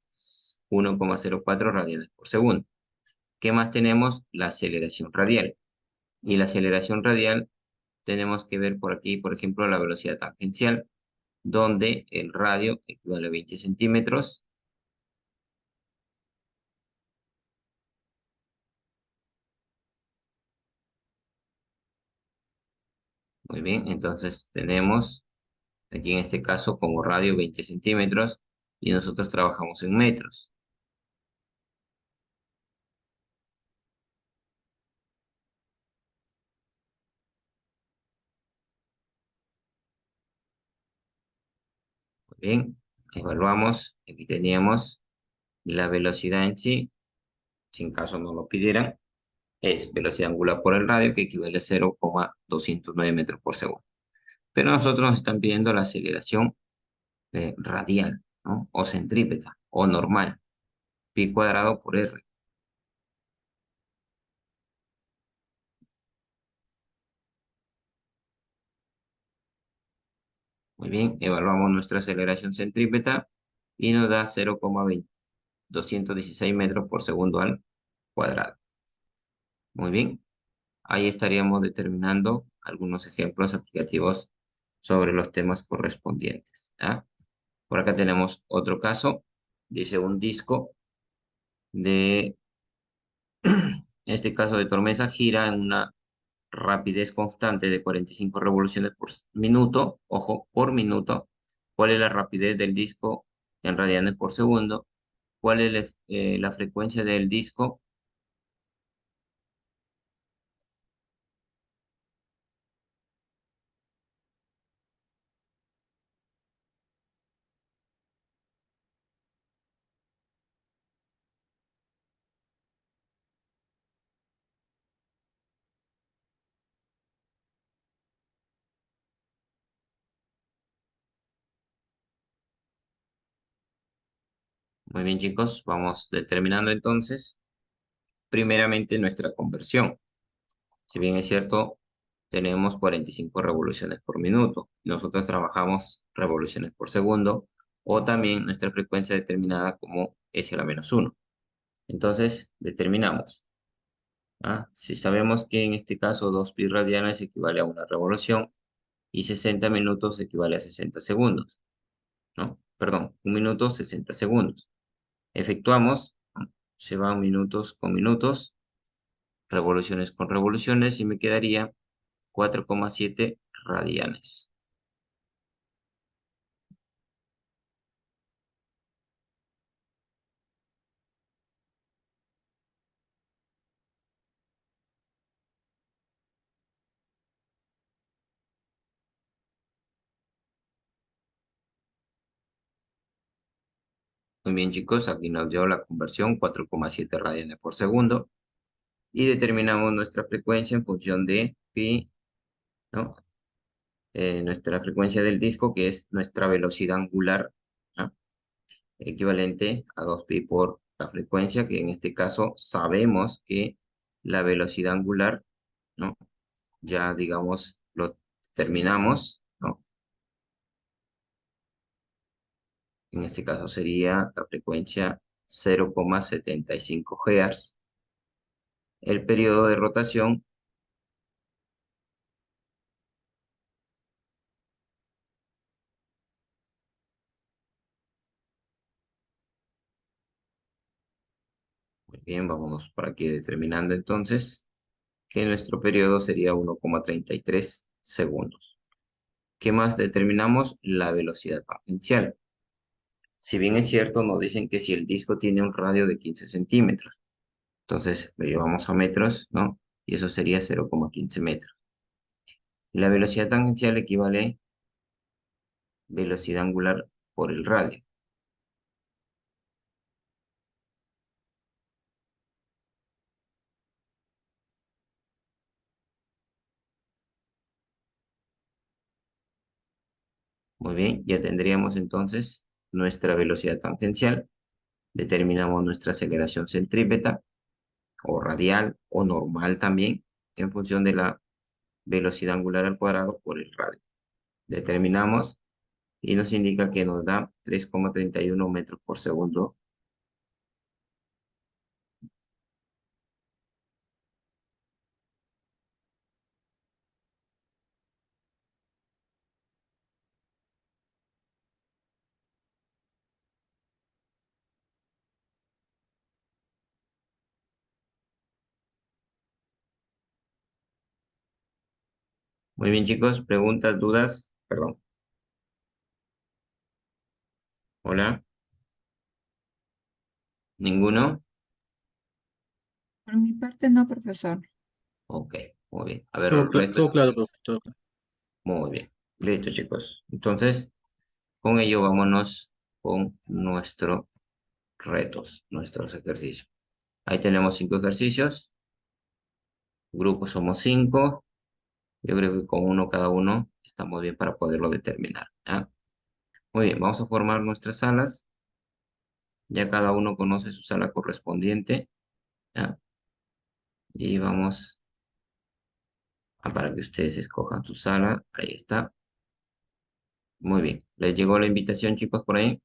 1,04 radianes por segundo. ¿Qué más tenemos? La aceleración radial. Y la aceleración radial tenemos que ver por aquí, por ejemplo, la velocidad tangencial, donde el radio equivale a 20 centímetros. Muy bien, entonces tenemos aquí en este caso como radio 20 centímetros y nosotros trabajamos en metros. Muy bien, evaluamos. Aquí teníamos la velocidad en sí, si en caso no lo pidieran, es velocidad angular por el radio, que equivale a 0,209 metros por segundo. Pero nosotros nos están pidiendo la aceleración radial, ¿no? O centrípeta, o normal, pi cuadrado por r. Muy bien, evaluamos nuestra aceleración centrípeta y nos da 0,216 metros por segundo al cuadrado. Muy bien, ahí estaríamos determinando algunos ejemplos aplicativos sobre los temas correspondientes. ¿Ah? Por acá tenemos otro caso. Dice un disco de, en este caso de tormesa, gira en una rapidez constante de 45 revoluciones por minuto, ojo, por minuto. ¿Cuál es la rapidez del disco en radianes por segundo? ¿Cuál es la frecuencia del disco? Muy bien, chicos, vamos determinando entonces, primeramente nuestra conversión. Si bien es cierto, tenemos 45 revoluciones por minuto. Nosotros trabajamos revoluciones por segundo o también nuestra frecuencia determinada como S a la menos 1. Entonces, determinamos. ¿Ah? Si sabemos que en este caso 2 pi radianes equivale a una revolución y 60 minutos equivale a 60 segundos, ¿no? Perdón, 1 minuto 60 segundos. Efectuamos, ¿no? Se van minutos con minutos, revoluciones con revoluciones y me quedaría 4,7 radianes. Muy bien, chicos, aquí nos dio la conversión 4,7 radianes por segundo. y determinamos nuestra frecuencia en función de pi, ¿no? Nuestra frecuencia del disco, que es nuestra velocidad angular, ¿no? Equivalente a 2pi por la frecuencia, que en este caso sabemos que la velocidad angular, ¿no? Ya digamos, lo determinamos, ¿no? En este caso sería la frecuencia 0,75 Hz. El periodo de rotación, muy bien, vámonos por aquí determinando entonces que nuestro periodo sería 1,33 segundos. ¿Qué más determinamos? La velocidad tangencial. Si bien es cierto, nos dicen que si el disco tiene un radio de 15 centímetros, entonces lo llevamos a metros, ¿no? Y eso sería 0,15 metros. La velocidad tangencial equivale a velocidad angular por el radio. Muy bien, ya tendríamos entonces nuestra velocidad tangencial. Determinamos nuestra aceleración centrípeta o radial o normal también en función de la velocidad angular al cuadrado por el radio. Determinamos y nos indica que nos da 3,31 metros por segundo. Muy bien, chicos, preguntas, dudas, perdón. Hola, ¿ninguno? Por mi parte, no, profesor. Ok, muy bien. A ver, Todo, resto. todo claro, profe, todo claro. Muy bien. Listo, chicos. Entonces, con ello vámonos con nuestros retos, nuestros ejercicios. Ahí tenemos 5 ejercicios. Grupos somos 5. Yo creo que con uno cada uno estamos bien para poderlo determinar, ¿ya? Muy bien, vamos a formar nuestras salas. Ya cada uno conoce su sala correspondiente, ¿ya? Y vamos para que ustedes escojan su sala. Ahí está. Muy bien. ¿Les llegó la invitación, chicos, por ahí?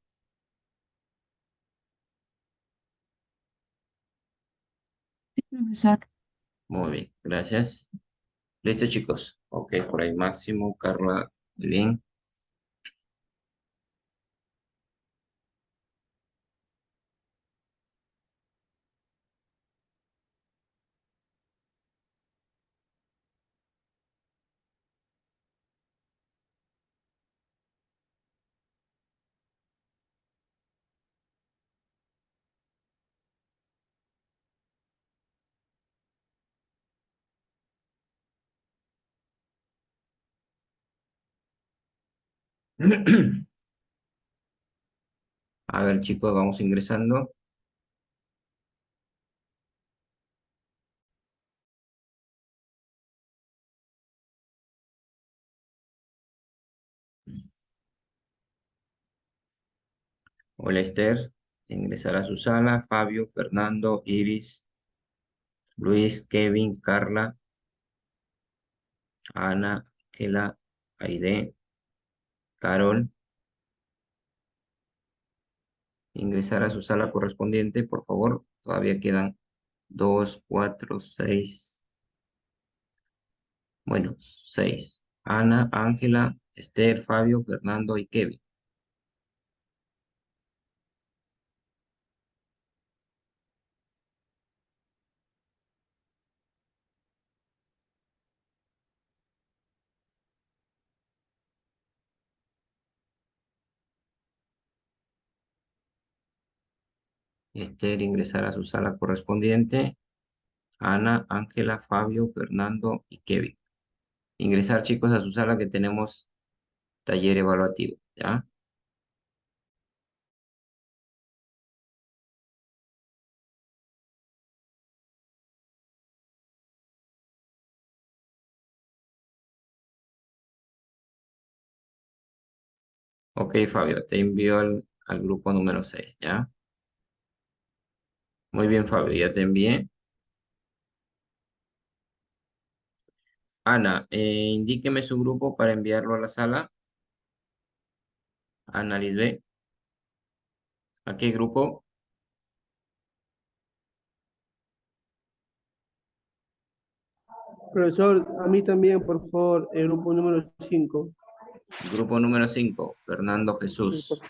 Sí, profesor. Muy bien, gracias. Listo, chicos. Ok, por ahí Máximo, Carla, muy bien. A ver, chicos, vamos ingresando. Hola, Esther. Ingresar a su sala. Fabio, Fernando, Iris, Luis, Kevin, Carla, Ana, Kela, Aide, Carol. Ingresar a su sala correspondiente, por favor. Todavía quedan 2, 4, 6. Bueno, 6. Ana, Ángela, Esther, Fabio, Fernando y Kevin. Esther ingresar a su sala correspondiente. Ana, Ángela, Fabio, Fernando y Kevin. Ingresar, chicos, a su sala que tenemos taller evaluativo, ¿ya? Ok, Fabio, te envío al grupo número 6, ¿ya? Muy bien, Fabio, ya te envié. Ana, indíqueme su grupo para enviarlo a la sala. Ana Lisbeth, ¿a qué grupo? Profesor, a mí también, por favor, el grupo número 5. Grupo número 5, Fernando Sí, Jesús.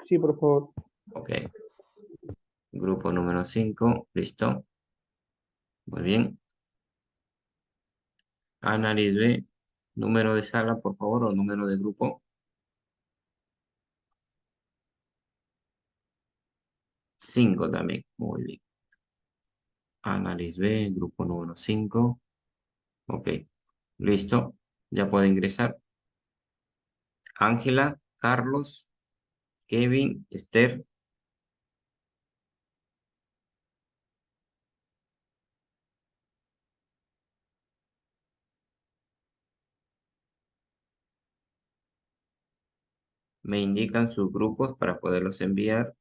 sí, por favor. Ok, grupo número 5, listo. Muy bien. Ana Lisbeth, número de sala, por favor, o número de grupo. 5 también, muy bien. Ana Lisbeth, grupo número 5. Ok, listo. Ya puede ingresar. Ángela, Carlos, Kevin, Esther. Me indican sus grupos para poderlos enviar.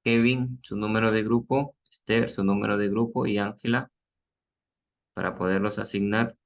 Kevin, su número de grupo. Esther, su número de grupo. Y Ángela, para poderlos asignar.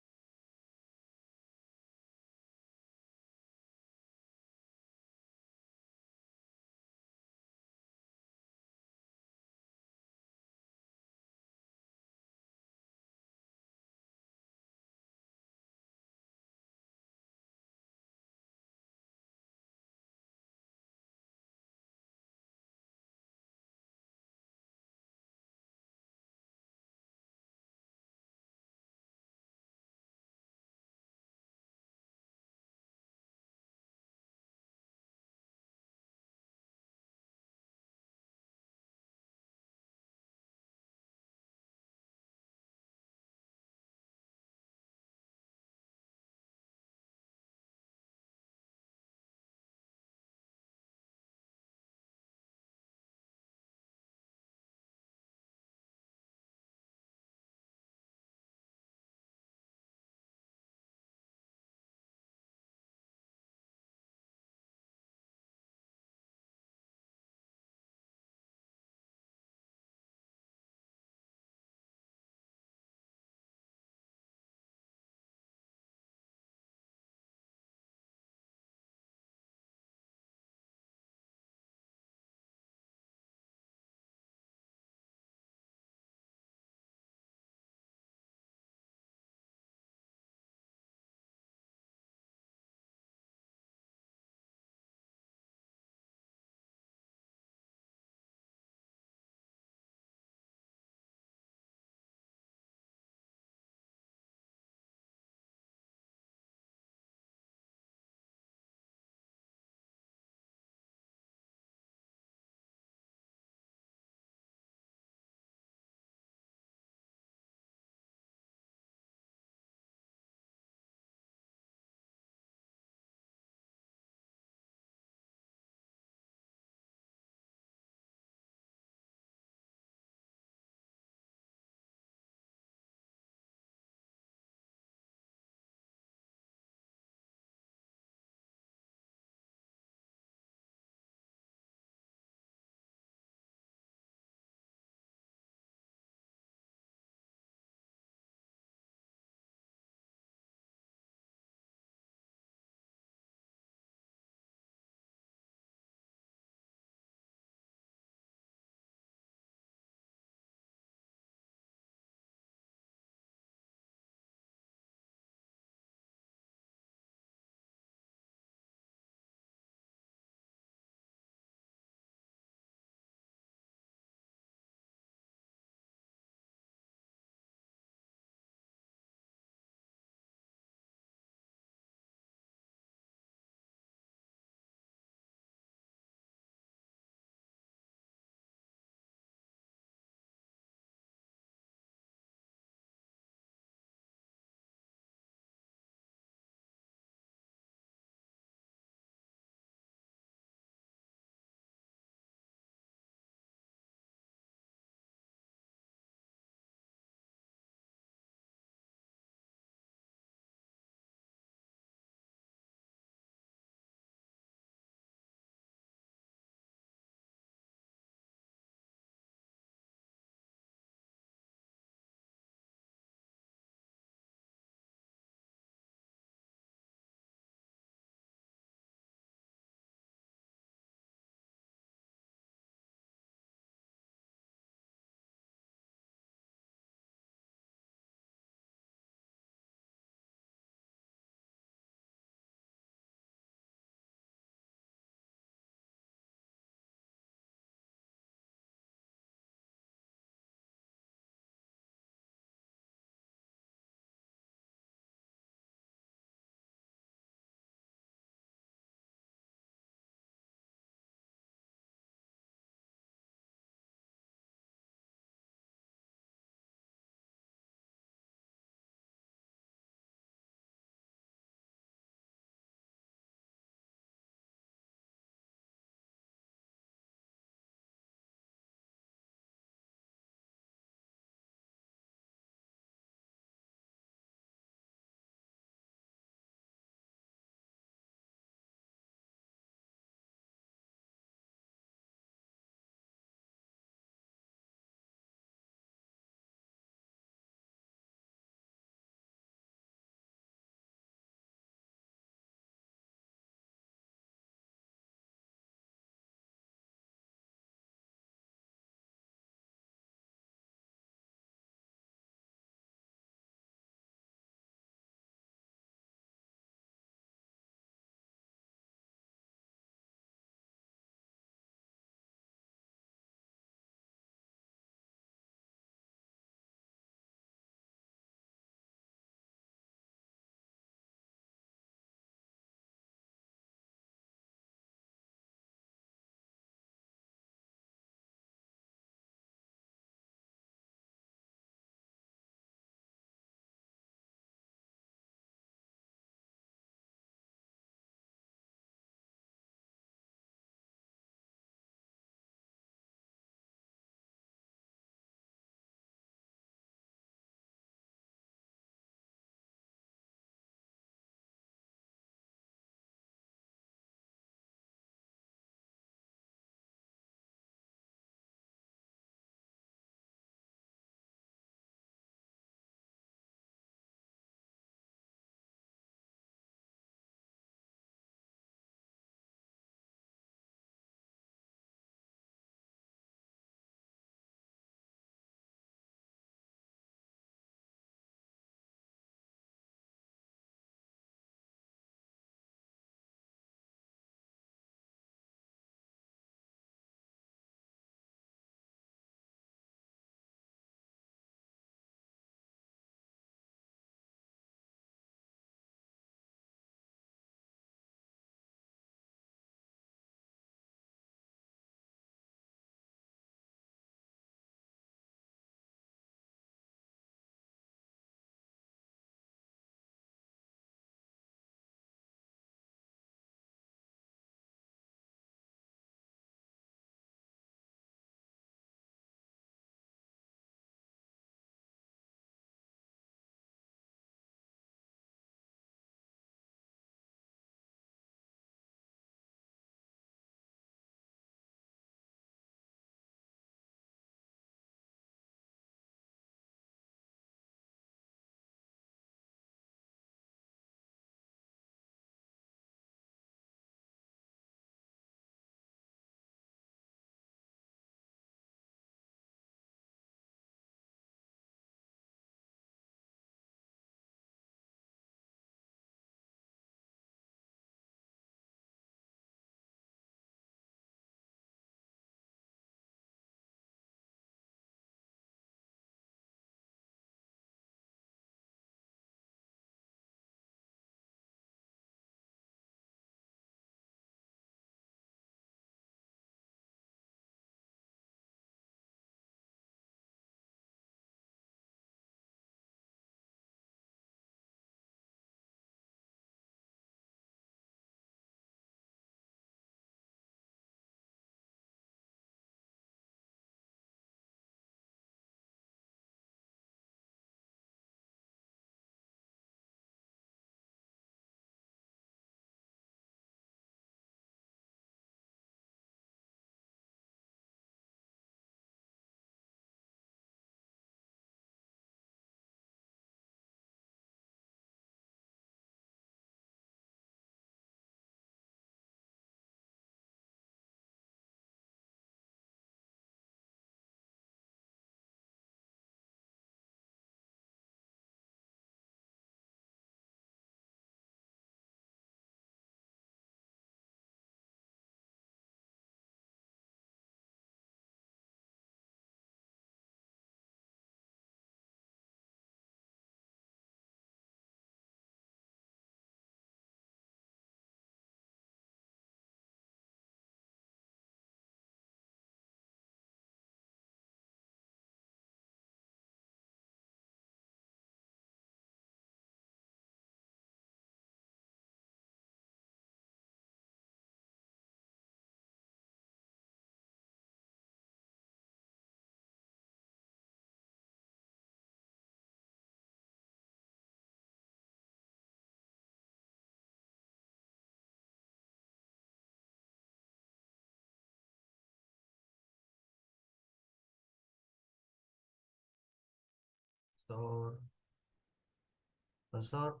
Profesor,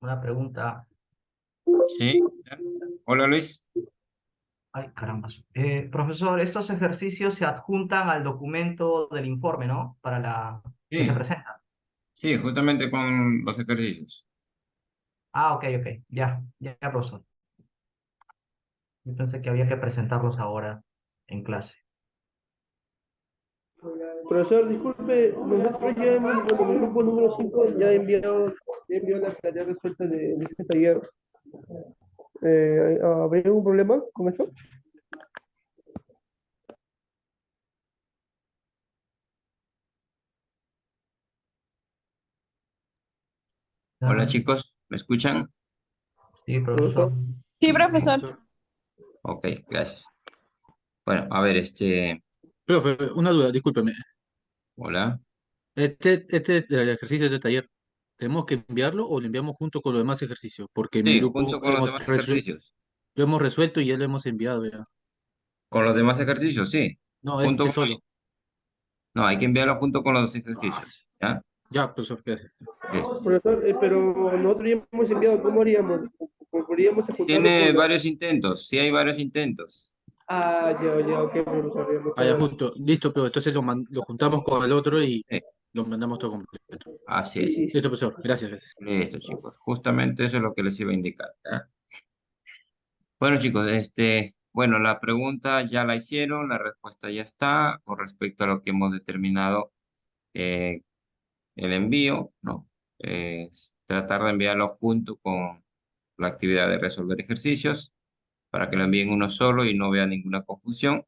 una pregunta. Sí. Hola, Luis. Ay, caramba. Profesor, estos ejercicios se adjuntan al documento del informe, ¿no? Que se Sí, presenta. sí, justamente con los ejercicios. Ah, ok, ok. Ya, profesor. Yo pensé que había que presentarlos ahora en clase. Profesor, disculpe, nosotros ya hemos, bueno, el grupo número 5 ya he enviado las tareas resueltas de este taller. ¿Habría algún problema con eso? Hola, Ah, chicos, ¿me escuchan? sí, profesor. Profesor, Sí, profesor. Ok, gracias. Bueno, a ver, Profe, una duda, discúlpeme. hola. El ejercicio de taller, ¿tenemos que enviarlo o lo enviamos junto con los demás ejercicios? Porque en mi Sí, grupo junto con los demás ejercicios. lo hemos resuelto y ya lo hemos enviado ya. Con los demás ejercicios, sí. No, Junto este con... solo. No, hay que enviarlo junto con los Ah, ejercicios. ¿Ya? ya, profesor, gracias. Listo. profesor, pero nosotros ya hemos enviado, ¿cómo haríamos? ¿Podríamos juntarlo Tiene con la... varios intentos, sí hay varios intentos. Ah, ya, ok, profesor, ya, muchas Ah, ya, gracias. justo, listo, pero entonces lo juntamos con el otro y Sí, lo mandamos todo completo. así Sí, es. sí, Listo, sí. profesor, gracias. Gracias. Listo, chicos. Justamente eso es lo que les iba a indicar. ¿Ya? Bueno, chicos, bueno, la pregunta ya la hicieron, la respuesta ya está con respecto a lo que hemos determinado eh, el envío, ¿no? Tratar de enviarlo junto con la actividad de resolver ejercicios para que lo envíen uno solo y no vea ninguna confusión.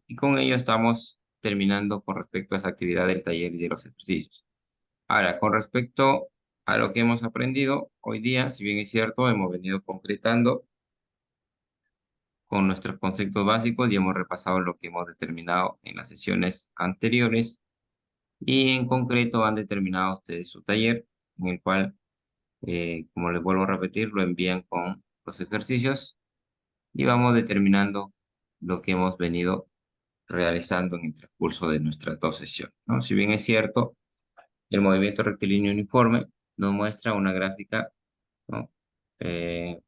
Y con ello estamos terminando con respecto a esa actividad del taller y de los ejercicios. Ahora, con respecto a lo que hemos aprendido hoy día, si bien es cierto, hemos venido concretando con nuestros conceptos básicos y hemos repasado lo que hemos determinado en las sesiones anteriores y en concreto han determinado ustedes su taller en el cual, como les vuelvo a repetir, lo envían con los ejercicios y vamos determinando lo que hemos venido realizando en el transcurso de nuestras dos sesiones, ¿no? Si bien es cierto, el movimiento rectilíneo uniforme nos muestra una gráfica, ¿no? Eh,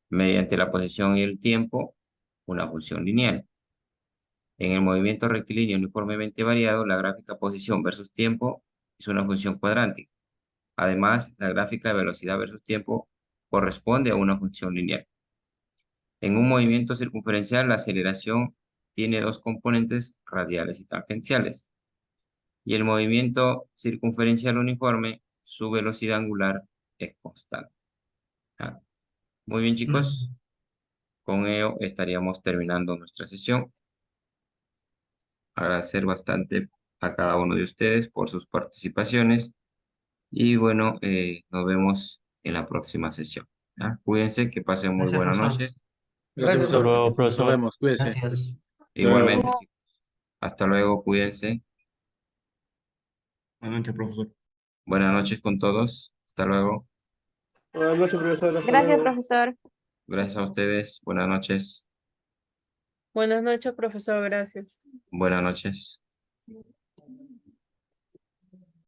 mediante la posición y el tiempo, una función lineal. En el movimiento rectilíneo uniformemente variado, la gráfica posición versus tiempo es una función cuadrántica. Además, la gráfica de velocidad versus tiempo corresponde a una función lineal. En un movimiento circunferencial, la aceleración tiene dos componentes radiales y tangenciales. Y el movimiento circunferencial uniforme, su velocidad angular es constante. ¿Ah? Muy bien, chicos. Con ello estaríamos terminando nuestra sesión. Agradecer bastante a cada uno de ustedes por sus participaciones. Y bueno, nos vemos en la próxima sesión. ¿Ya? Cuídense, que pasen muy Gracias, buenas profesor. noches. Gracias, Gracias, profesor. profesor. Nos vemos, cuídese. Gracias. Igualmente, chicos. Hasta luego, cuídense. Buenas noches, profesor. Buenas noches con todos. Hasta luego. Buenas noches, profesor. Hasta Gracias, luego. profesor. Gracias a ustedes. Buenas noches. Buenas noches, profesor. Gracias. Buenas noches.